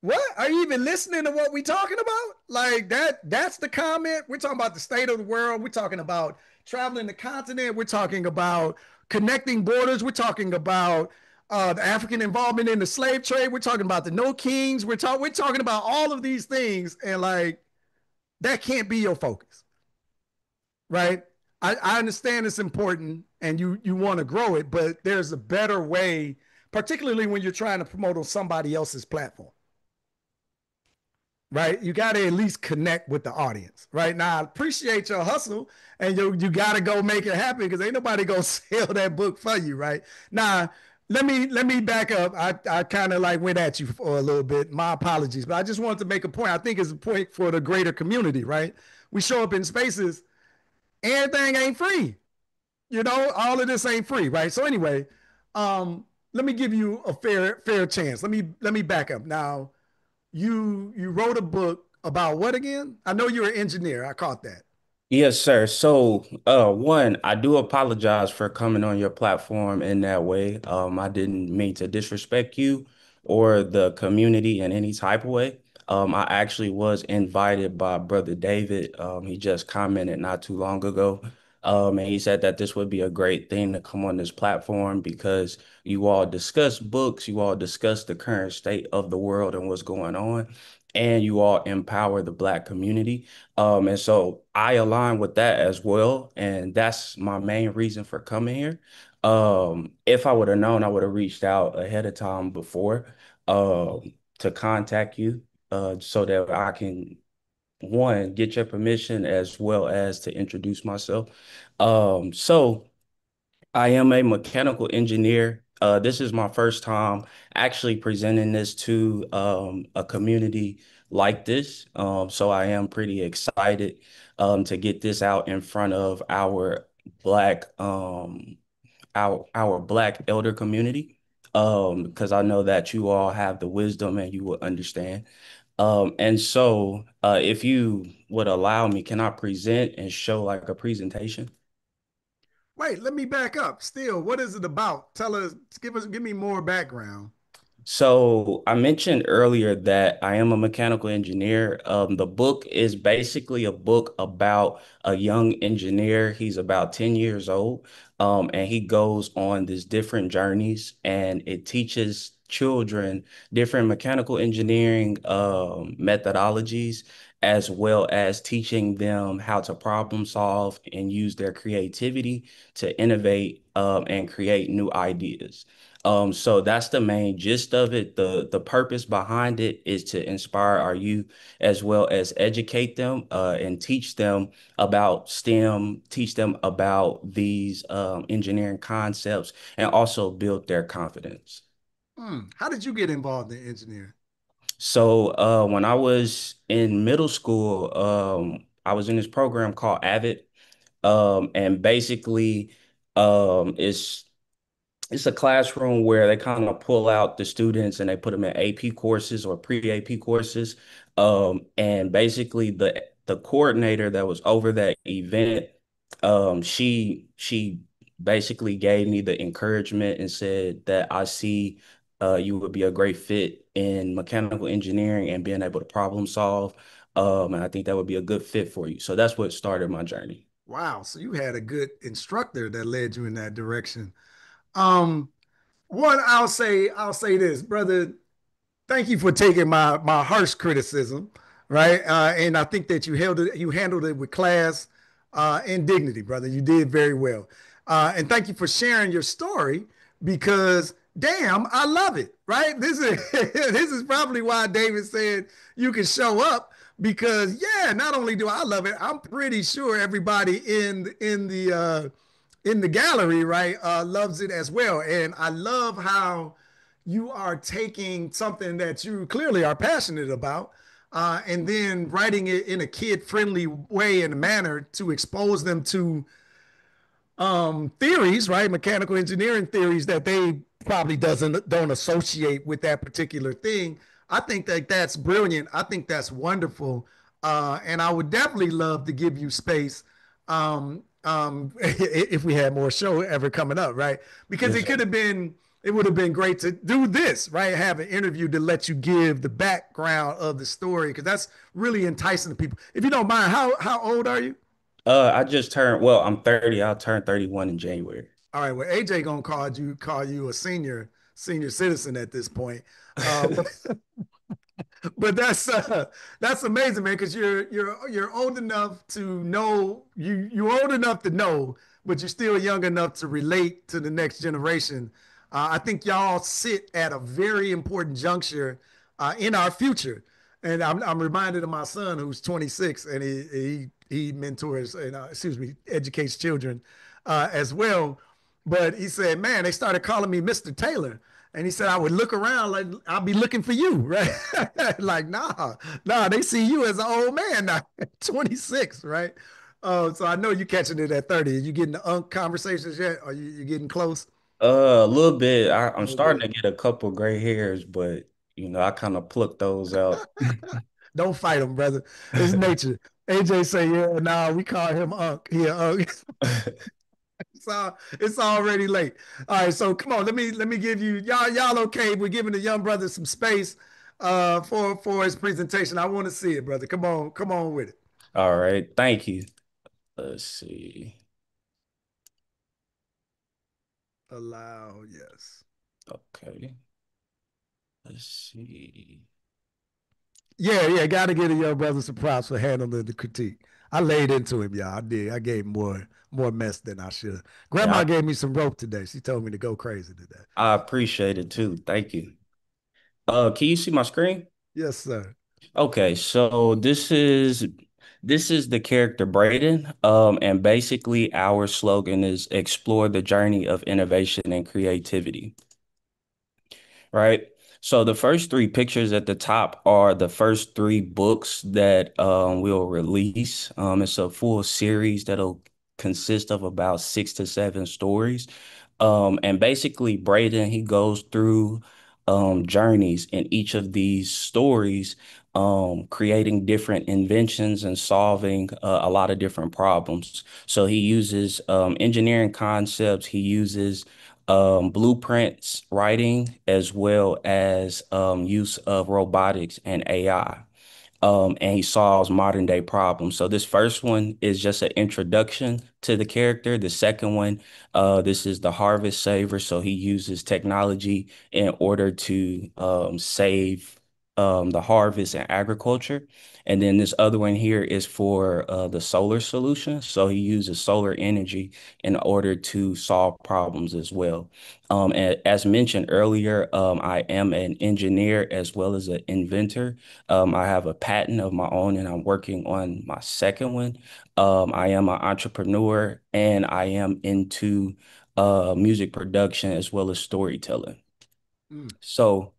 What? Are you even listening to what we're talking about? Like that's the comment. We're talking about the state of the world. We're talking about traveling the continent. We're talking about connecting borders. We're talking about the African involvement in the slave trade. We're talking about the No Kings. We're talking about all of these things. And like, that can't be your focus, right? I understand it's important and you want to grow it, but there's a better way, particularly when you're trying to promote on somebody else's platform. Right? You got to at least connect with the audience. Right? Now, I appreciate your hustle and you got to go make it happen because ain't nobody going to sell that book for you. Right? Now, let me back up. I kind of like went at you for a little bit. My apologies, but I just wanted to make a point. I think it's a point for the greater community. Right? We show up in spaces, everything ain't free. You know, all of this ain't free. Right? So anyway, let me give you a fair chance. Let me back up now. You wrote a book about what again? I know you're an engineer. I caught that. Yes, sir. So, one, I do apologize for coming on your platform in that way. I didn't mean to disrespect you or the community in any type of way. I actually was invited by Brother David. He just commented not too long ago. And he said that this would be a great thing to come on this platform because you all discuss books, you all discuss the current state of the world and what's going on, and you all empower the Black community. And so I align with that as well. And that's my main reason for coming here. If I would have known, I would have reached out ahead of time before to contact you so that I can, one, get your permission as well as to introduce myself. So I am a mechanical engineer. This is my first time actually presenting this to a community like this. So I am pretty excited to get this out in front of our black our black elder community. Because I know that you all have the wisdom and you will understand. And so if you would allow me, can I present and show like a presentation? Wait, let me back up. Still, what is it about? Tell us, give me more background. So I mentioned earlier that I am a mechanical engineer. The book is basically a book about a young engineer. He's about 10 years old, and he goes on these different journeys, and it teaches children different mechanical engineering methodologies, as well as teaching them how to problem solve and use their creativity to innovate and create new ideas. So that's the main gist of it. The purpose behind it is to inspire our youth as well as educate them and teach them about STEM, teach them about these engineering concepts, and also build their confidence. How did you get involved in engineering? So when I was in middle school, I was in this program called Avid, and basically, it's a classroom where they kind of pull out the students and they put them in AP courses or pre-AP courses. And basically the coordinator that was over that event, she basically gave me the encouragement and said that I see you would be a great fit in mechanical engineering and being able to problem solve. And I think that would be a good fit for you. So that's what started my journey. Wow, so you had a good instructor that led you in that direction. Um, One, I'll say this, brother. Thank you for taking my harsh criticism, right? And I think that you handled it with class and dignity, brother. You did very well. And thank you for sharing your story because damn, I love it, right? This is this is probably why David said you can show up because yeah, not only do I love it, I'm pretty sure everybody in the gallery, right, loves it as well. And I love how you are taking something that you clearly are passionate about and then writing it in a kid-friendly way and manner to expose them to theories, right? Mechanical engineering theories that they probably doesn't don't associate with that particular thing. I think that that's brilliant. I think that's wonderful, and I would definitely love to give you space if we had more show ever coming up, right? Because Yes, it sir. could have been, it would have been great to do this, right? Have an interview to let you give the background of the story because that's really enticing to people. If you don't mind, how old are you? I just turned, well, I'm 30. I'll turn 31 in January. All right, well, AJ gonna call you a senior citizen at this point. Uh, but that's amazing, man, because you're old enough to know you're old enough to know, but you're still young enough to relate to the next generation. I think y'all sit at a very important juncture in our future, and I'm reminded of my son who's 26, and he mentors and excuse me educates children as well. But he said, man, they started calling me Mr. Taylor. And he said, I would look around like I'll be looking for you, right? Like, nah, they see you as an old man now, 26, right? So I know you catching it at 30. Are you getting the conversations yet? Are you getting close? A little bit. A I'm little starting bit. to get a couple gray hairs, but I kind of pluck those out. Don't fight him, brother. It's nature. AJ say, yeah, nah, we call him Unc. Yeah, Unc. It's already late. All right, so come on, let me give you y'all okay. We're giving the young brother some space for his presentation. I want to see it, brother. Come on with it. All right. Thank you. Let's see. Allow, yes. Okay. Let's see. Yeah, gotta give the young brother some props for handling the critique. I laid into him, y'all. I did. I gave him more mess than I should. Yeah, Grandma gave me some rope today. She told me to go crazy today. I appreciate it too. Thank you. Can you see my screen? Yes, sir. Okay, so this is the character Braden. And basically our slogan is explore the journey of innovation and creativity. Right? So the first three pictures at the top are the first three books that we'll release. It's a full series that'll consist of about 6 to 7 stories. And basically, Braden, he goes through journeys in each of these stories, creating different inventions and solving a lot of different problems. So he uses engineering concepts, he uses blueprints writing as well as use of robotics and AI. and he solves modern day problems. So this first one is just an introduction to the character. The second one, this is the harvest saver. So he uses technology in order to save the harvest and agriculture. And then this other one here is for the solar solution. So he uses solar energy in order to solve problems as well. And as mentioned earlier, I am an engineer as well as an inventor. I have a patent of my own and I'm working on my second one. I am an entrepreneur and I am into music production as well as storytelling. Mm. So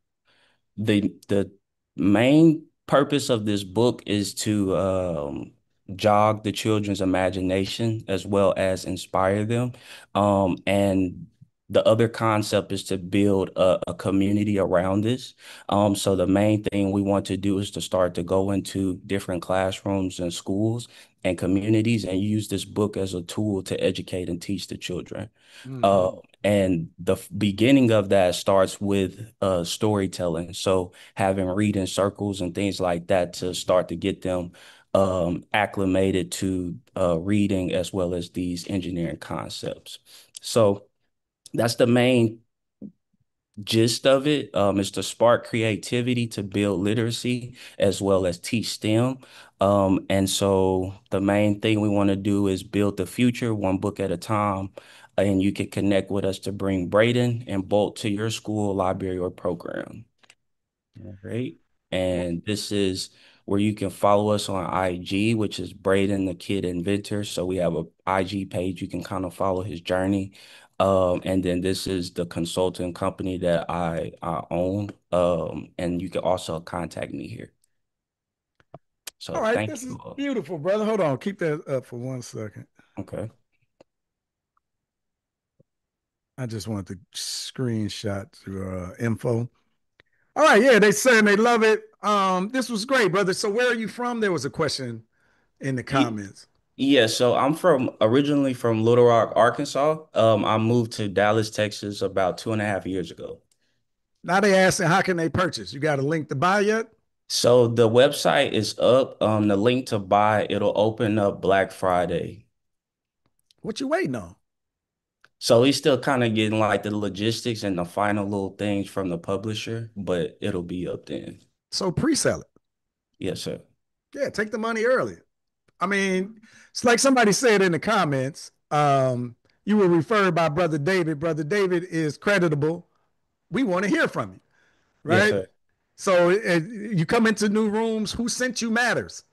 the main purpose of this book is to jog the children's imagination as well as inspire them. And the other concept is to build a community around this. So the main thing we want to do is to start to go into different classrooms and schools and communities and use this book as a tool to educate and teach the children. Uh, Mhm. and the beginning of that starts with storytelling. So having reading circles and things like that to start to get them acclimated to reading as well as these engineering concepts. So that's the main gist of it, is to spark creativity to build literacy as well as teach STEM. And so the main thing we want to do is build the future one book at a time. And you can connect with us to bring Braden and Bolt to your school, library, or program. All right. And this is where you can follow us on IG, which is Braden the Kid Inventor. So we have a IG page. You can kind of follow his journey. And then this is the consulting company that I own. And you can also contact me here. All So right, thank this is you all. beautiful, brother. Hold on, keep that up for 1 second. Okay. I just wanted to screenshot your info. All right, yeah, they saying they love it. This was great, brother. So where are you from? There was a question in the Ye- comments. Yeah, so I'm originally from Little Rock, Arkansas. I moved to Dallas, Texas about 2.5 years ago. Now they asking how can they purchase? You got a link to buy yet? So the website is up. The link to buy, it'll open up Black Friday. What you waiting on? So he's still kind of getting like the logistics and the final little things from the publisher, but it'll be up then. So pre-sell it. Yes, sir. Yeah, take the money early. I mean, it's like somebody said in the comments. You were referred by Brother David. Brother David is creditable. We want to hear from you, Yes, right? sir. So you come into new rooms. Who sent you matters,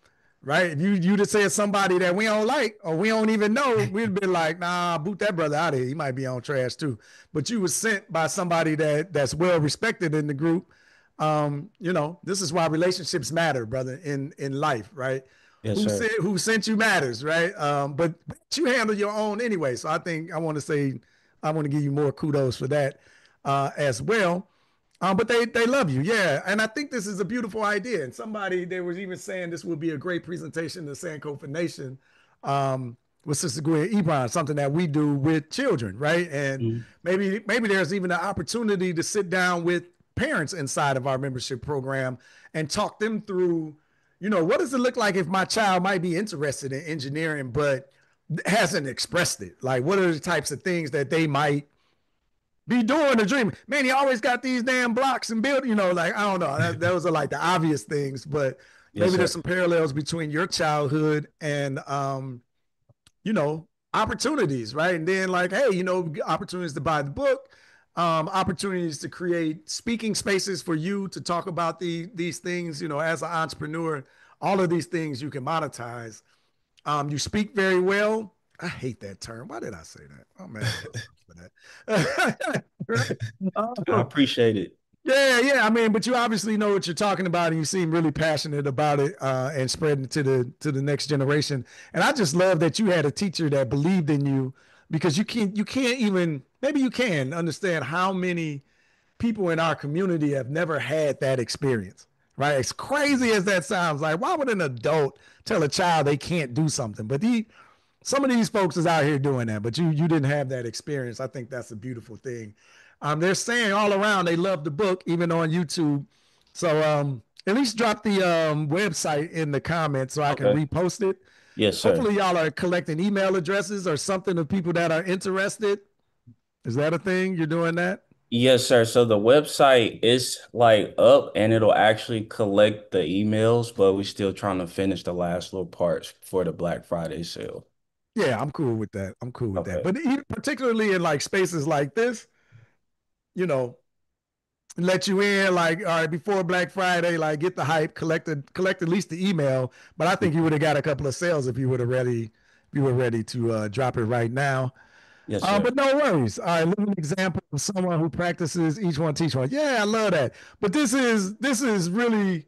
right? If you just said somebody that we don't like or we don't even know, we'd be like, nah, boot that brother out of here. He might be on trash too. But you was sent by somebody that's well respected in the group. This is why relationships matter, brother, in life, right? Yes, sir. Who sent you matters, right? But you handle your own anyway. So I want to say I want to give you more kudos for that as well. But they love you, yeah. And I think this is a beautiful idea. And somebody they was even saying this would be a great presentation to Sankofa Nation with Sister Gwen Ebron, something that we do with children, right? And Mhm. maybe there's even an opportunity to sit down with parents inside of our membership program and talk them through, what does it look like if my child might be interested in engineering but hasn't expressed it? Like, what are the types of things that they might be doing or dreaming? Man, he always got these damn blocks and build, like, I don't know. Those are like the obvious things, but Yes, maybe sir. there's some parallels between your childhood and, opportunities, right? And then like, hey, opportunities to buy the book, opportunities to create speaking spaces for you to talk about these things, as an entrepreneur, all of these things you can monetize. You speak very well. I hate that term. Why did I say that? I'm mad at myself for that. Right? I Uh, appreciate it. yeah. I mean, but you obviously know what you're talking about, and you seem really passionate about it and spreading it to the next generation. And I just love that you had a teacher that believed in you because you can't even maybe you can understand how many people in our community have never had that experience. Right? As crazy as that sounds, like why would an adult tell a child they can't do something? But some of these folks is out here doing that, but you didn't have that experience. I think that's a beautiful thing. They're saying all around they love the book, even on YouTube. So at least drop the website in the comments so I can Okay. repost it. Yes, sir. Hopefully, y'all are collecting email addresses or something of people that are interested. Is that a thing? You're doing that? Yes, sir. So the website is like up and it'll actually collect the emails, but we're still trying to finish the last little parts for the Black Friday sale. Yeah, I'm cool with that. I'm cool with that. Okay. But particularly in like spaces like this, you know, let you in like all right before Black Friday, like get the hype, collect at least the email. But I think you would have got a couple of sales if you would have ready, if you were ready to drop it right now. Yes, sir. But no worries. All right, living example of someone who practices each one teach one. Yeah, I love that. But this is really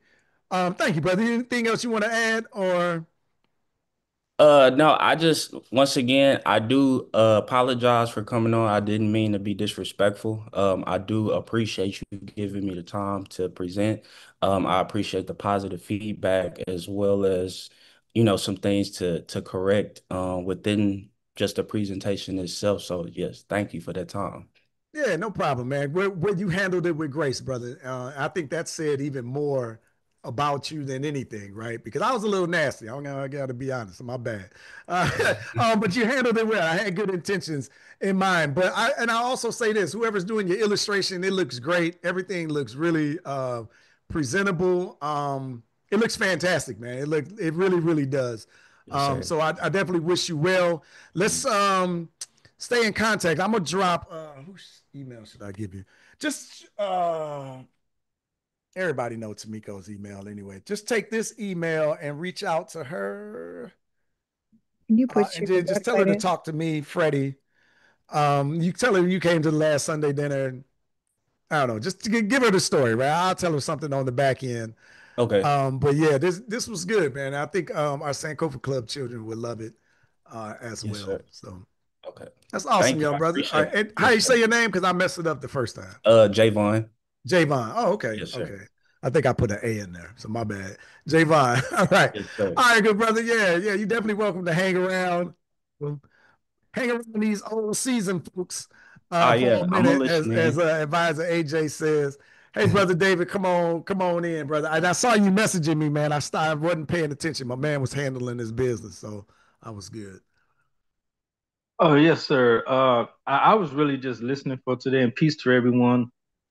thank you, brother. Anything else you want to add or No, I just once again I do apologize for coming on. I didn't mean to be disrespectful. I do appreciate you giving me the time to present. I appreciate the positive feedback as well as, some things to correct within just the presentation itself. So yes, thank you for that time. yeah, no problem, man. Where you handled it with grace, brother. I think that said even more about you than anything, right? Because I was a little nasty. I got to be honest. My bad. But you handled it well. I had good intentions in mind. I also say this: whoever's doing your illustration, it looks great. Everything looks really presentable. It looks fantastic, man. It really, really does. Yes, sir. So I definitely wish you well. Let's stay in contact. I'm gonna drop whose email should I give you? Just everybody know Tamiko's email anyway. Just take this email and reach out to her. Can you put And your then just tell her website to in? talk to me, Freddie. You tell her you came to the last Sunday dinner. And, I don't know, just to give her the story, right? I'll tell her something on the back end. Okay. But yeah, this was good, man. I think our Sankofa Club children would love it as Yes, well. sir. So Okay. that's awesome, Thank you. young I brother. All appreciate right, it. and how Yes, you say sir. your name? Because I messed it up the first time. Javon. Javon. Oh, okay, Yes, sir. okay. I think I put an A in there, so my bad. Javon. All right, Yes, sir. all right, good brother. Yeah, yeah. You definitely welcome to hang around. Well, hang around these old seasoned folks for Yeah, a I'm gonna minute, listen as in. advisor AJ says. Hey, brother David, come on in, brother. I saw you messaging me, man. I wasn't paying attention. My man was handling his business, so I was good. Oh, yes, sir. I was really just listening for today, and peace to everyone.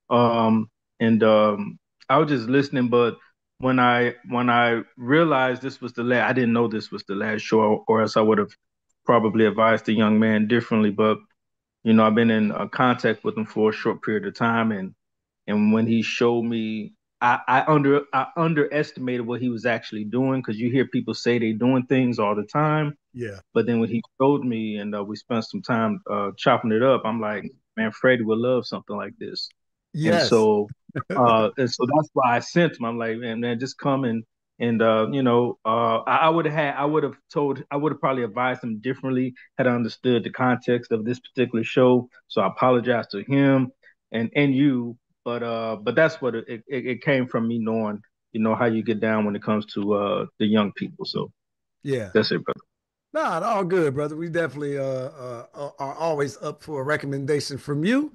And I was just listening, but when I realized this was the last, I didn't know this was the last show, or else I would have probably advised the young man differently. But I've been in contact with him for a short period of time, and when he showed me, I underestimated what he was actually doing because you hear people say they're doing things all the time. Yeah. But then when he showed me and we spent some time chopping it up, I'm like, man, Freddie would love something like this. And Yes. so, and so that's why I sent him. I'm like, man, just come and I would have probably advised him differently had I understood the context of this particular show. So I apologize to him and you, but that's what it came from me knowing, how you get down when it comes to the young people. So Yeah. that's it, brother. Nah, all good, brother. We definitely are always up for a recommendation from you.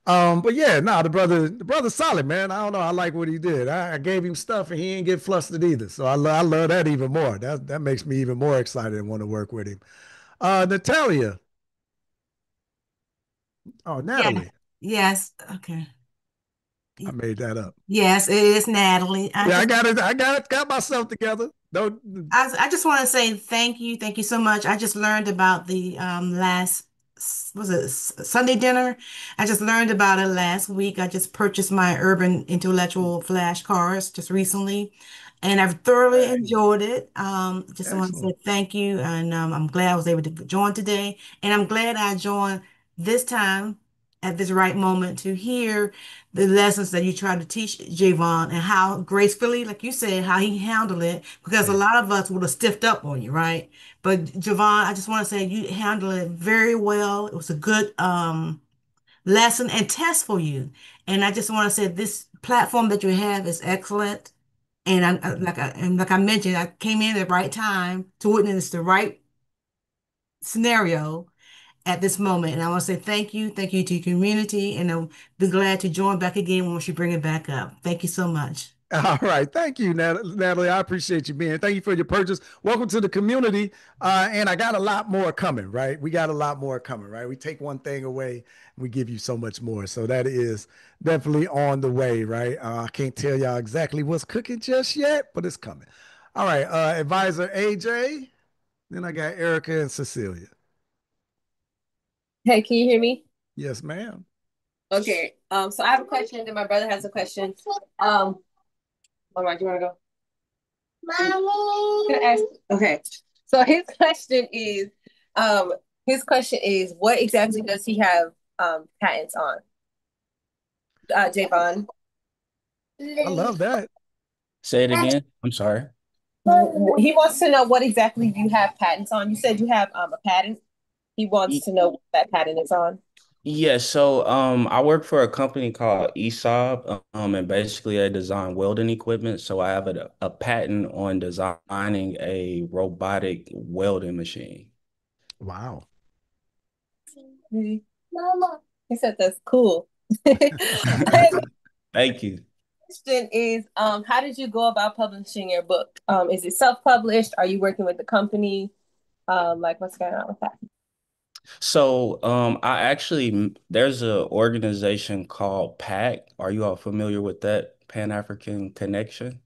But yeah, nah, the brother's solid, man. I don't know. I like what he did. I gave him stuff and he didn't get flustered either. So I love that even more. That makes me even more excited and want to work with him. Natalia. Oh, Yeah. Natalie. Yes. Okay. I made that up. Yes, it is Natalie. Yeah, I got it. Got myself together. Don't I just want to say thank you. Thank you so much. I just learned about the last was it Sunday dinner? I just learned about it last week. I just purchased my Urban Intellectual flashcards just recently, and I've thoroughly Hey, enjoyed it. Just want to say excellent. thank you, and I'm glad I was able to join today, and I'm glad I joined this time at this right moment to hear the lessons that you try to teach Javon and how gracefully, like you said, how he handled it, because a Yeah. lot of us would have stiffed up on you, right? But Javon, I just want to say you handled it very well. It was a good lesson and test for you. And I just want to say this platform that you have is excellent. And like I mentioned, I came in at the right time to witness the right scenario at this moment. And I want to say thank you to your community, and I'll be glad to join back again once you bring it back up. Thank you so much. All right. Thank you, Natalie. I appreciate you being. Thank you for your purchase. Welcome to the community. And I got a lot more coming, right? We got a lot more coming, right? We take one thing away, we give you so much more. So that is definitely on the way, right? I can't tell y'all exactly what's cooking just yet, but it's coming. All right. Advisor AJ. Then I got Erica and Cecilia. Hey, can you hear me? Yes, ma'am. Okay. So I have a question, and my brother has a question. All right, do you want to go? Mommy. Can I ask? Okay. So his question is, what exactly does he have patents on? Javon. I love that. Say it again. I'm sorry. He wants to know what exactly you have patents on. You said you have a patent. He wants to know what that patent is on. Yeah, so I work for a company called ESOB, and basically I design welding equipment. So I have a patent on designing a robotic welding machine. Wow. Mama. He said that's cool. Thank you. Question is, how did you go about publishing your book? Is it self-published? Are you working with the company? Like what's going on with that? So I actually there's an organization called PAC. Are you all familiar with that? Pan-African Connection?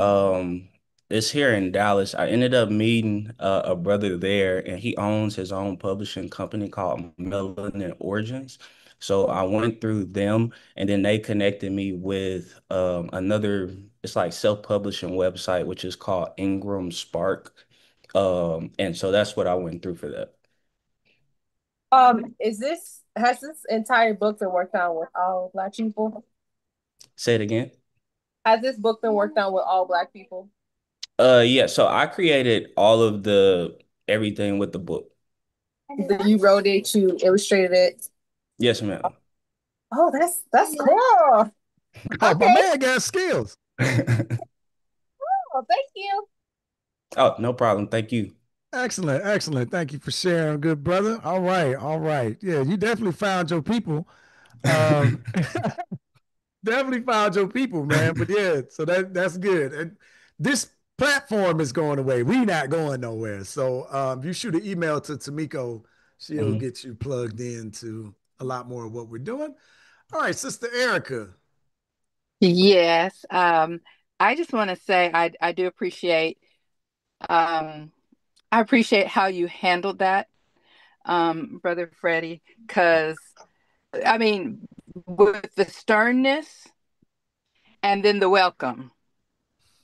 Um, it's here in Dallas. I ended up meeting a brother there, and he owns his own publishing company called Melanin Origins. So I went through them, and then they connected me with another, it's like self-publishing website, which is called Ingram Spark. And so that's what I went through for that. Has this entire book been worked on with all Black people? Say it again. Has this book been worked on with all Black people? Yeah, so I created all of the everything with the book. You wrote it, you illustrated it. Yes, ma'am. Oh, that's cool. Oh, my Okay. man got skills. Oh, thank you. Oh, no problem. Thank you. Excellent, excellent. Thank you for sharing, good brother. All right, all right. Yeah, you definitely found your people. Um, definitely found your people, man. But yeah, so that's good. And this platform is going away. We not going nowhere. So you shoot an email to Tamiko, she'll Mhm. get you plugged into a lot more of what we're doing. All right, Sister Erica. Yes. I just want to say I do appreciate um I appreciate how you handled that, Brother Freddie, because I mean with the sternness and then the welcome.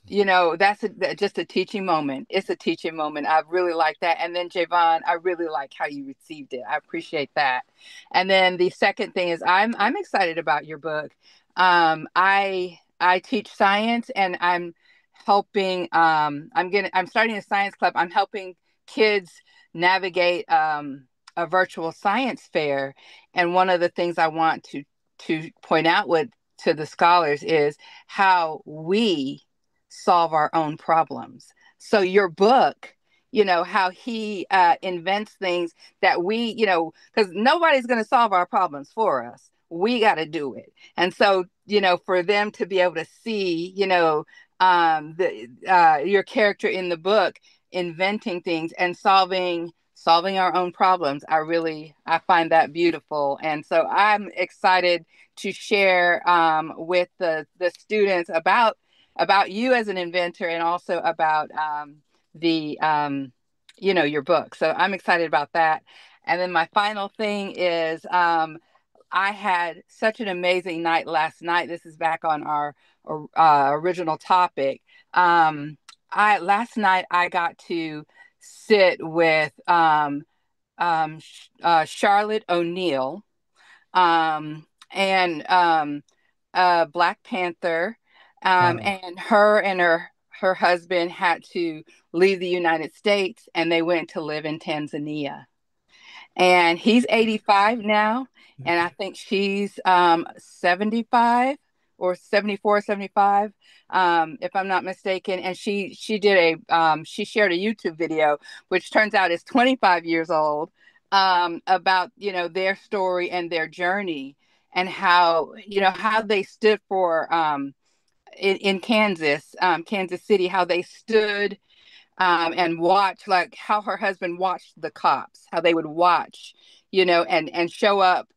Just a teaching moment. It's a teaching moment. I really like that. And then Javon, I really like how you received it. I appreciate that. And then the second thing is I'm excited about your book. I teach science and I'm helping I'm starting a science club. I'm helping kids navigate a virtual science fair. And one of the things I want to point out with to the scholars is how we solve our own problems. So your book, how he invents things that because nobody's going to solve our problems for us. We got to do it. And so, for them to be able to see, your character in the book inventing things and solving our own problems, I find that beautiful. And so I'm excited to share with the students about you as an inventor and also about the your book. So I'm excited about that. And then my final thing is I had such an amazing night last night. This is back on our original topic. I last night I got to sit with Charlotte O'Neill and Black Panther, and her husband had to leave the United States, and they went to live in Tanzania. And he's 85 now, and I think she's 75 or 74, 75, if I'm not mistaken. And she shared a YouTube video, which turns out is 25 years old, about their story and their journey and how they stood for in Kansas, Kansas City, how they stood and watch, like how her husband watched the cops, how they would watch, and show up,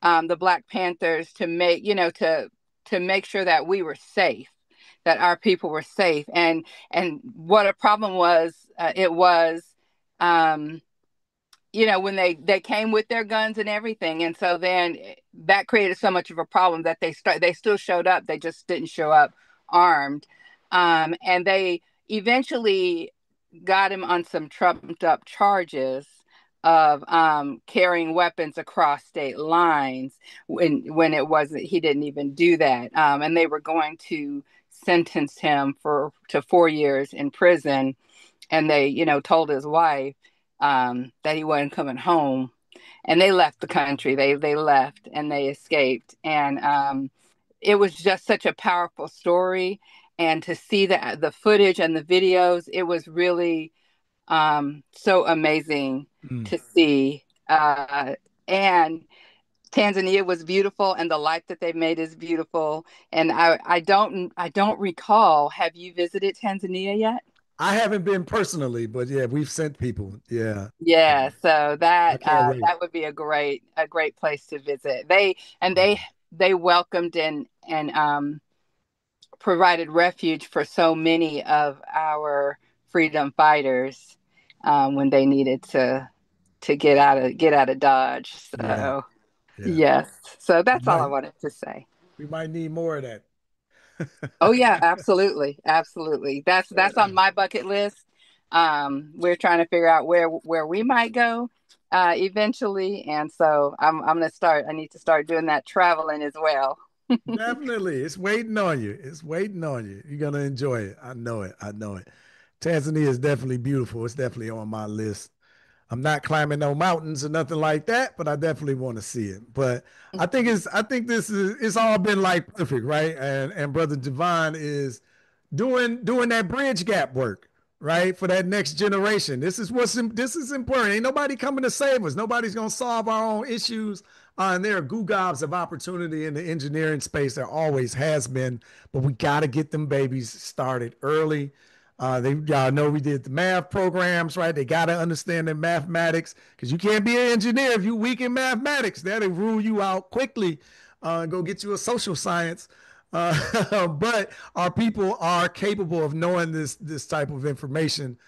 the Black Panthers to make, to make sure that we were safe, that our people were safe. And what a problem was, it was, um, when they came with their guns and everything. And so then that created so much of a problem that they still showed up. They just didn't show up armed. And they eventually got him on some trumped up charges of carrying weapons across state lines when it wasn't, he didn't even do that. And they were going to sentence him to 4 years in prison. And they, told his wife that he wasn't coming home, and they left the country. They left and they escaped, and it was just such a powerful story. And to see the footage and the videos, it was really so amazing to see. And Tanzania was beautiful, and the life that they've made is beautiful. And I don't recall. Have you visited Tanzania yet? I haven't been personally, but yeah, we've sent people. Yeah. Yeah, so I can't wait. that would be a great place to visit. They welcomed and provided refuge for so many of our freedom fighters when they needed to get out of Dodge. Yeah. So Yeah. yes, so We that's all I might wanted to say. we might need more of that. Oh yeah, absolutely, absolutely. That's on my bucket list. We're trying to figure out where we might go eventually, and so I'm gonna start. I need to start doing that traveling as well. Definitely. It's waiting on you. It's waiting on you. You're gonna enjoy it. I know it. I know it. Tanzania is definitely beautiful. It's definitely on my list. I'm not climbing no mountains or nothing like that, but I definitely want to see it. But I think this is it's all been like perfect, right? And brother Javon is doing that bridge gap work, right? For that next generation. This is important. Ain't nobody coming to save us. Nobody's gonna solve our own issues. And there are goo gobs of opportunity in the engineering space. There always has been, but we got to get them babies started early. Y'all know we did the math programs, right? They got to understand their mathematics because you can't be an engineer if you weak in mathematics. That'll rule you out quickly. Go get you a social science. But our people are capable of knowing this type of information.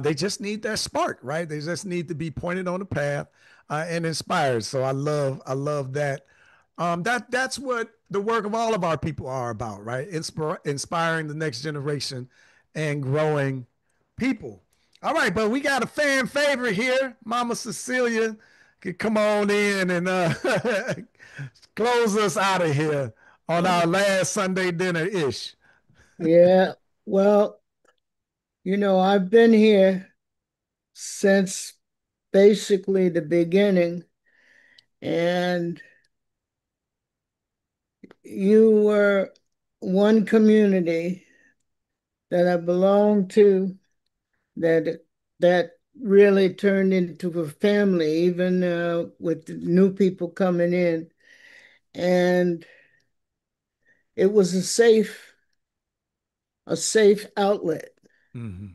They just need that spark, right? They just need to be pointed on the path and inspired. So I love that. That's what the work of all of our people are about, right? Inspiring the next generation and growing people. All right, but we got a fan favorite here. Mama Cecilia could come on in and close us out of here on our last Sunday dinner ish. Yeah, well, I've been here since basically the beginning, and you were one community that I belonged to that really turned into a family, even with the new people coming in. And it was a safe outlet Mhm.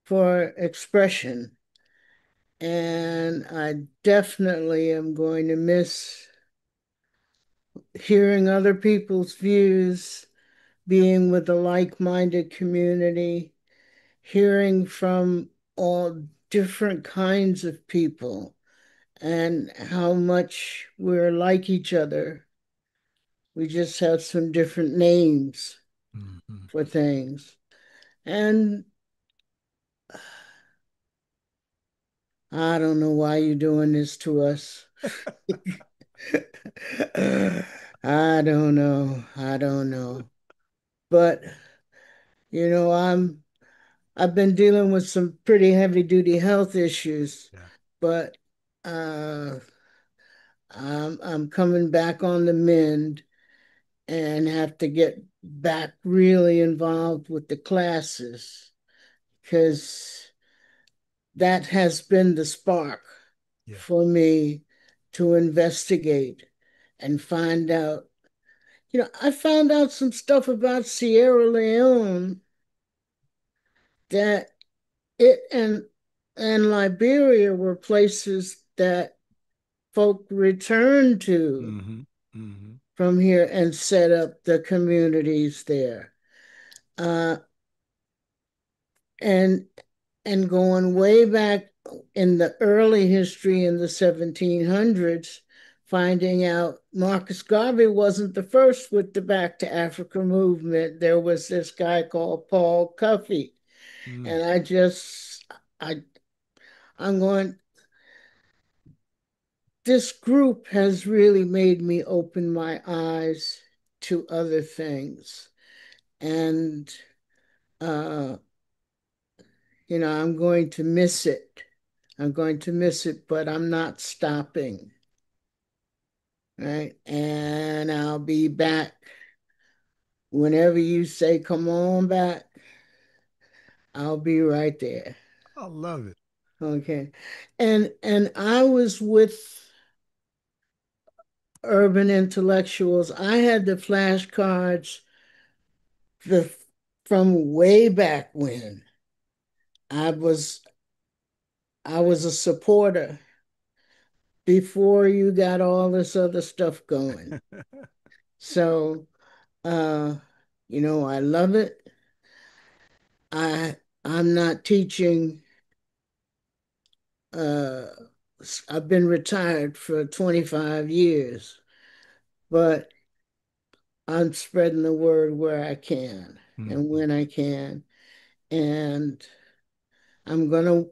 for expression. And I definitely am going to miss hearing other people's views, being with a like-minded community, hearing from all different kinds of people and how much we're like each other. We just have some different names Mhm. for things. And I don't know why you're doing this to us. I don't know. I don't know. But I've been dealing with some pretty heavy duty health issues, Yeah. but uh I'm coming back on the mend and have to get back really involved with the classes because that has been the spark Yeah. for me to investigate and find out, I found out some stuff about Sierra Leone that it and Liberia were places that folk returned to from here and set up the communities there. Uh, and and going way back in the early history in the 1700s, finding out Marcus Garvey wasn't the first with the Back to Africa movement. There was this guy called Paul Cuffey. And I I'm going, this group has really made me open my eyes to other things. And uh, I'm going to miss it. I'm going to miss it, but I'm not stopping. Right. And I'll be back whenever you say, come on back. I'll be right there. I love it. Okay. And I was with urban intellectuals. I had the flashcards the from way back when. I was I was a supporter before you got all this other stuff going. So I love it. I'm not teaching. uh I've been retired for 25 years, but I'm spreading the word where I can and when I can. And I'm gonna,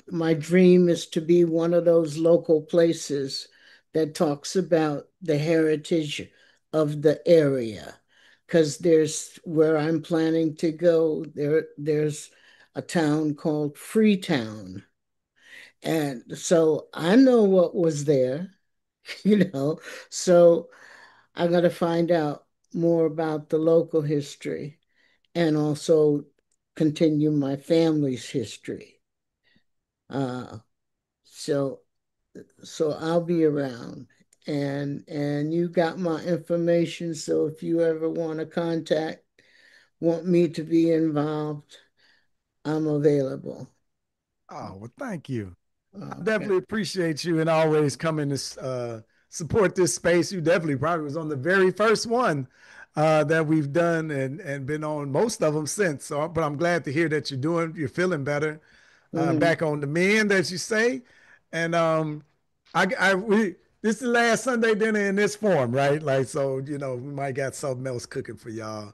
my dream is to be one of those local places that talks about the heritage of the area. Because there's where I'm planning to go, there's a town called Freetown. And so I know what was there, you know. So I got to find out more about the local history and also continue my family's history. Uh, so so I'll be around, and you got my information. So if you ever want to want me to be involved, I'm available. Oh, well, thank you. I Okay. definitely appreciate you and always coming to support this space. You definitely probably was on the very first one that we've done and been on most of them since. So, but I'm glad to hear that you're feeling better, back on the mend, as you say. And this is the last Sunday dinner in this form, right? Like, so we might got something else cooking for y'all.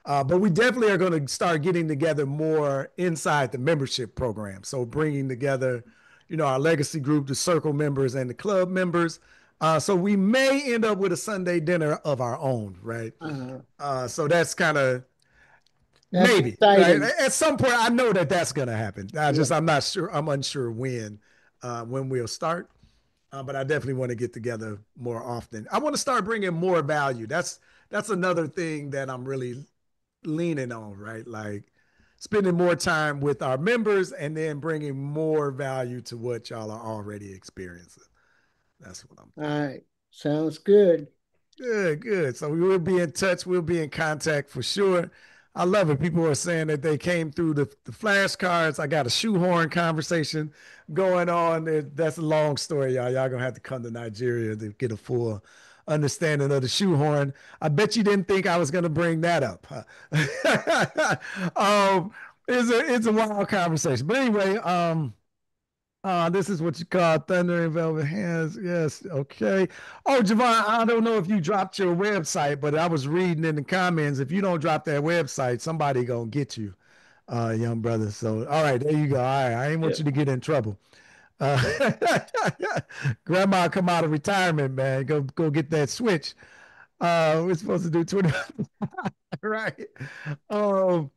But we definitely are going to start getting together more inside the membership program. So bringing together, our legacy group, the circle members and the club members. So we may end up with a Sunday dinner of our own, right? So that's kind of That's maybe, right? exciting. At some point, I know that that's going to happen. Yeah. I'm not sure. I'm unsure when we'll start. But I definitely want to get together more often. I want to start bringing more value. That's another thing that I'm really leaning on, right? Like spending more time with our members and then bringing more value to what y'all are already experiencing. That's what I'm All right. Sounds good. Good, good. So we will be in touch. We'll be in contact for sure. I love it. People are saying that they came through the flashcards. I got a shoehorn conversation going on. That's a long story, y'all. Y'all gonna have to come to Nigeria to get a full understanding of the shoehorn. I bet you didn't think I was gonna bring that up. Huh? It's a wild conversation. But anyway, this is what you call thunder and velvet hands. Yes. Okay. Oh, Javon, I don't know if you dropped your website, but I was reading in the comments. If you don't drop that website, somebody gonna get you, young brother. So, all right, there you go. All right, I ain't want you to get in trouble. Uh, Grandma come out of retirement, man. Go get that switch. We're supposed to do 20. Right. Um,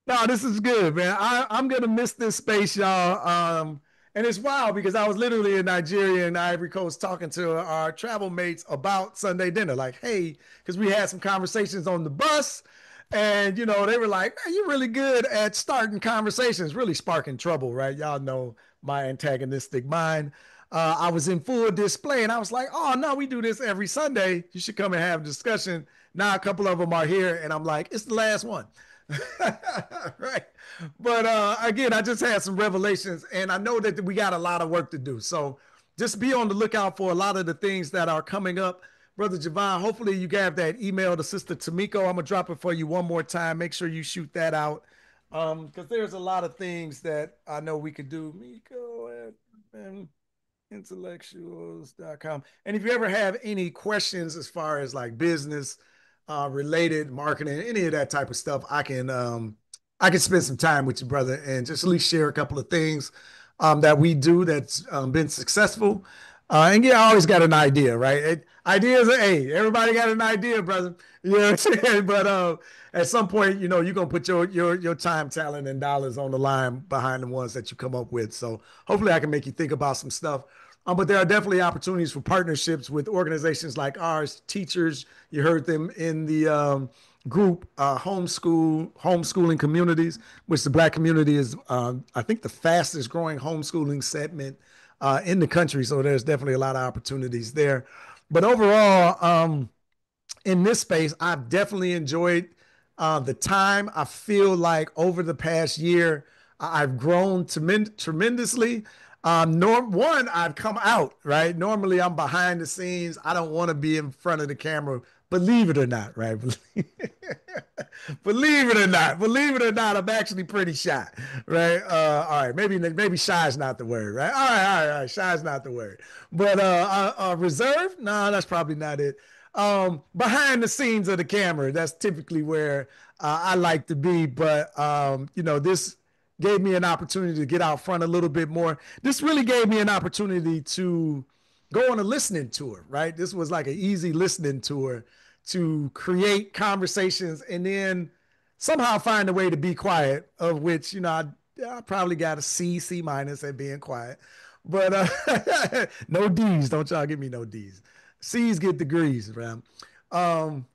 no, this is good, man. I'm gonna miss this space, y'all. And it's wild because I was literally in Nigeria and Ivory Coast talking to our travel mates about Sunday dinner. Like, hey, because we had some conversations on the bus, and they were like, "Man, you're really good at starting conversations, really sparking trouble, right?" Y'all know my antagonistic mind. I was in full display, and I was like, "Oh no, we do this every Sunday. You should come and have a discussion." Now a couple of them are here, and I'm like, "It's the last one." Right. But again, I just had some revelations, and I know that we got a lot of work to do. So just be on the lookout for a lot of the things that are coming up. Brother Javon, hopefully you got that email to Sister Tamiko. I'm gonna drop it for you one more time. Make sure you shoot that out. Because there's a lot of things that I know we could do. Miko and intellectuals.com. And if you ever have any questions as far as like business related marketing, any of that type of stuff, I can spend some time with you, brother, and just at least share a couple of things that we do that's been successful. And yeah, I always got an idea, right? Ideas are everybody got an idea, brother. You know what I'm saying? But at some point, you know, you're gonna put your time, talent, and dollars on the line behind the ones that you come up with. So hopefully I can make you think about some stuff. But there are definitely opportunities for partnerships with organizations like ours, teachers. You heard them in the group, homeschooling communities, which the Black community is, I think, the fastest growing homeschooling segment in the country. So there's definitely a lot of opportunities there. But overall, in this space, I've definitely enjoyed the time. I feel like over the past year, I've grown tremendously. One, I've come out, right? Normally, I'm behind the scenes. I don't want to be in front of the camera, believe it or not, right? Believe it or not, I'm actually pretty shy, right? All right, maybe shy is not the word, right? All right, shy is not the word, but reserved? No, that's probably not it. Behind the scenes of the camera, that's typically where I like to be. But you know, this gave me an opportunity to get out front a little bit more. This really gave me an opportunity to go on a listening tour, right? This was like an easy listening tour to create conversations and then somehow find a way to be quiet, of which, you know, I probably got a C minus at being quiet. But no D's. Don't y'all give me no D's. C's get degrees, man. Um,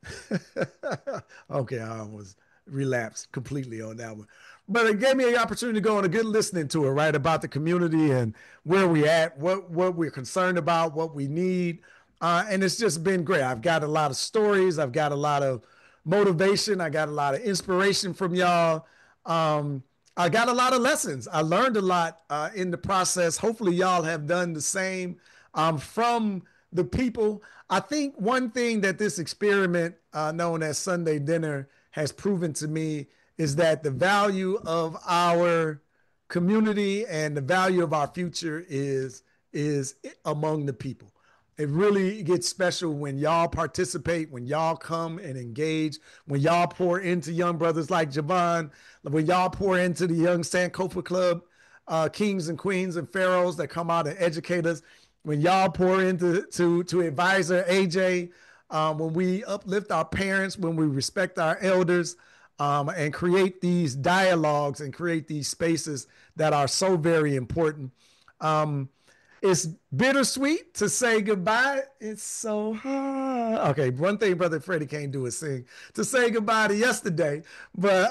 okay, I almost relapsed completely on that one. But it gave me an opportunity to go on a good listening tour, right, about the community and where we at, what we're concerned about, what we need. And it's just been great. I've got a lot of stories. I've got a lot of motivation. I got a lot of inspiration from y'all. I got a lot of lessons. I learned a lot in the process. Hopefully, y'all have done the same from the people. I think one thing that this experiment known as Sunday Dinner has proven to me is that the value of our community and the value of our future is among the people. It really gets special when y'all participate, when y'all come and engage, when y'all pour into young brothers like Javon, when y'all pour into the young Sankofa Club, kings and queens and pharaohs that come out and educate us, when y'all pour into to advisor AJ, when we uplift our parents, when we respect our elders, and create these dialogues and create these spaces that are so very important. It's bittersweet to say goodbye. It's so hard. Okay, one thing Brother Freddie can't do is sing. To say goodbye to yesterday, but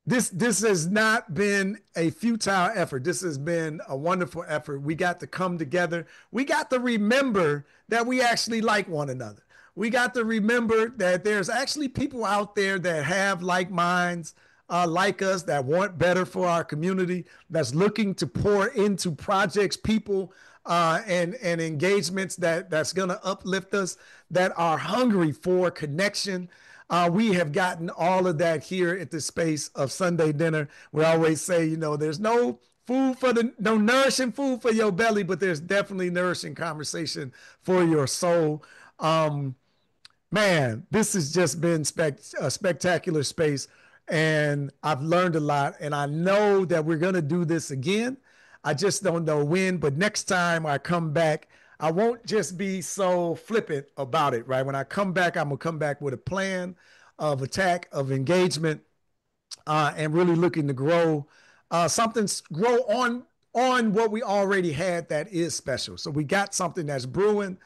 this has not been a futile effort. This has been a wonderful effort. We got to come together. We got to remember that we actually like one another. We got to remember that there's actually people out there that have like minds, like us, that want better for our community, that's looking to pour into projects, people, and engagements that's going to uplift us, that are hungry for connection. We have gotten all of that here at the space of Sunday Dinner. We always say, you know, there's no no nourishing food for your belly, but there's definitely nourishing conversation for your soul. Man, this has just been a spectacular space, and I've learned a lot, and I know that we're going to do this again. I just don't know when, but next time I come back, I won't just be so flippant about it, right? When I come back, I'm going to come back with a plan of attack, of engagement, and really looking to grow grow on what we already had that is special. So we got something that's brewing.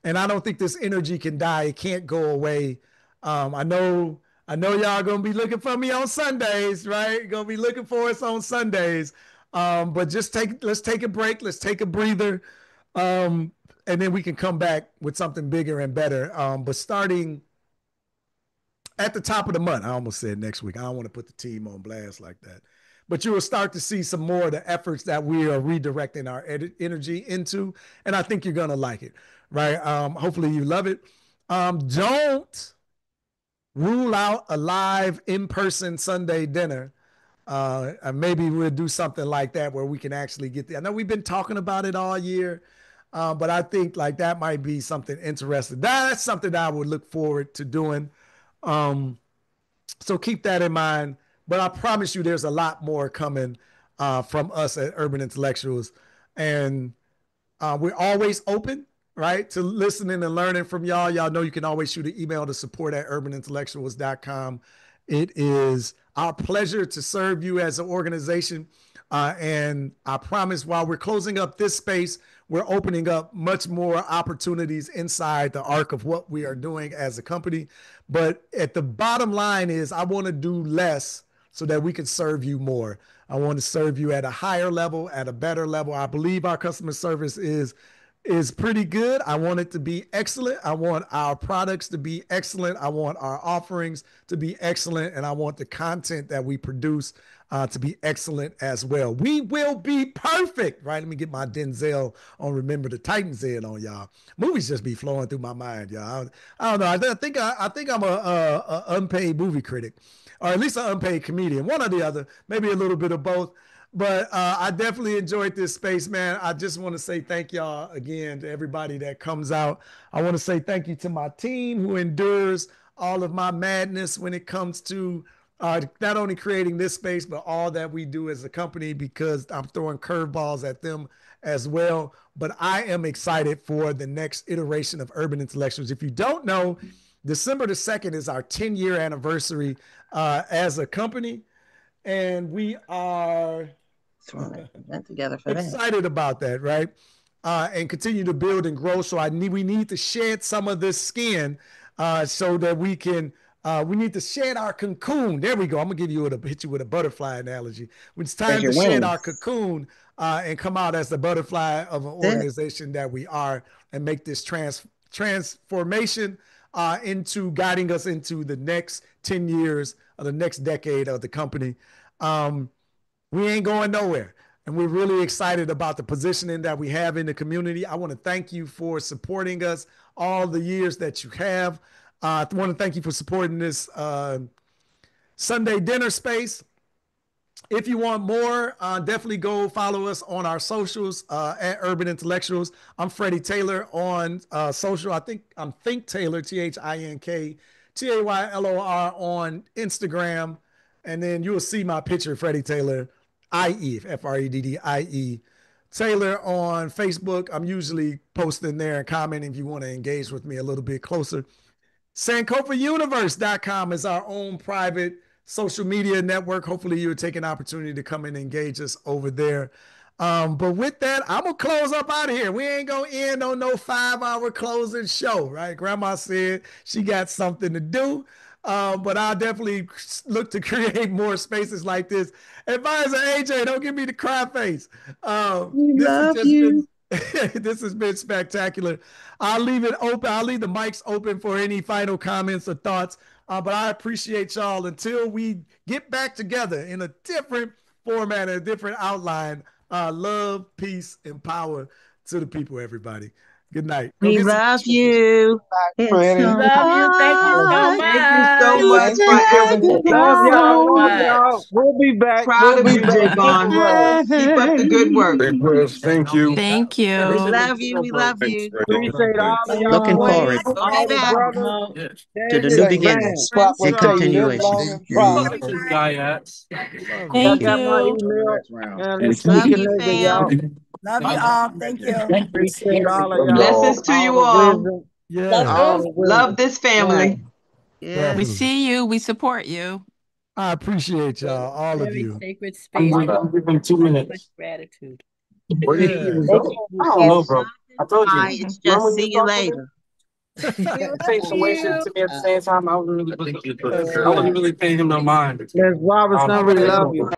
And I don't think this energy can die. It can't go away. I know y'all gonna be looking for me on Sundays, right? Gonna be looking for us on Sundays. But let's take a break. Let's take a breather. And then we can come back with something bigger and better. But starting at the top of the month, I almost said next week. I don't want to put the team on blast like that. But you will start to see some more of the efforts that we are redirecting our energy into. And I think you're going to like it, right? Hopefully you love it. Don't rule out a live in-person Sunday dinner. Maybe we'll do something like that where we can actually get there. I know we've been talking about it all year, but I think like that might be something interesting. That's something that I would look forward to doing. So keep that in mind. But I promise you there's a lot more coming from us at Urban Intellectuals. And we're always open, right, to listening and learning from y'all. Y'all know you can always shoot an email to support@urbanintellectuals.com. It is our pleasure to serve you as an organization. And I promise while we're closing up this space, we're opening up much more opportunities inside the arc of what we are doing as a company. But at the bottom line is I want to do less so that we can serve you more. I want to serve you at a higher level, at a better level. I believe our customer service is pretty good. I want it to be excellent. I want our products to be excellent. I want our offerings to be excellent. And I want the content that we produce to be excellent as well. We will be perfect, right? Let me get my Denzel on Remember the Titans in on y'all. Movies just be flowing through my mind, y'all. I don't know. I think I'm a unpaid movie critic, or at least an unpaid comedian, one or the other, maybe a little bit of both. But I definitely enjoyed this space, man. I just want to say thank y'all again to everybody that comes out. I want to say thank you to my team who endures all of my madness when it comes to not only creating this space, but all that we do as a company, because I'm throwing curveballs at them as well. But I am excited for the next iteration of Urban Intellectuals. If you don't know, December the 2nd is our 10-year anniversary as a company. And we are together for excited about that, right? And continue to build and grow. So we need to shed some of this skin so that we can. We need to shed our cocoon. There we go. I'm gonna hit you with a butterfly analogy. It's time to shed our cocoon and come out as the butterfly of an organization that we are, and make this transformation into guiding us into the next 10 years of the next decade of the company. We ain't going nowhere. And we're really excited about the positioning that we have in the community. I want to thank you for supporting us all the years that you have. I want to thank you for supporting this Sunday dinner space. If you want more, definitely go follow us on our socials at Urban Intellectuals. I'm Freddie Taylor on social. I think I'm Think Taylor, ThinkTaylor on Instagram. And then you'll see my picture, Freddie Taylor, IE, Freddie Taylor on Facebook. I'm usually posting there and commenting if you want to engage with me a little bit closer. SankofaUniverse.com is our own private social media network. Hopefully you'll take an opportunity to come and engage us over there. But with that, I'm going to close up out of here. We ain't going to end on no 5-hour closing show, right? Grandma said she got something to do. But I'll definitely look to create more spaces like this. Advisor AJ, don't give me the cry face. This has been spectacular. I'll leave it open. I'll leave the mics open for any final comments or thoughts. But I appreciate y'all until we get back together in a different format, a different outline. Love, peace, and power to the people, everybody. Good night. We love you. Love you. Thank you so much. Thank you so much for everything. Love y'all. So Love y'all. We'll be back. Proud of We'll you, be back. Javon. Keep up the good work. Thank you. Thank you. We love you. We love you. Appreciate all of y'all. Looking forward All the brothers. to the new beginnings and continuations. Y'all Thank got my you. email. And let's Love stay you, connected, y'all. fam. Love you all. Thank you. Appreciate all of y'all. Blessings to you all. Yeah. This family. Yeah. We see you. We support you. I appreciate y'all, all of you. Sacred space. I'm giving 2 minutes. Gratitude. Where did he even go? I don't know, bro. I told you. It's just see you later. Say some weird shit to me at the same time. I wasn't really paying him no mind. Miss Robinson, we love you.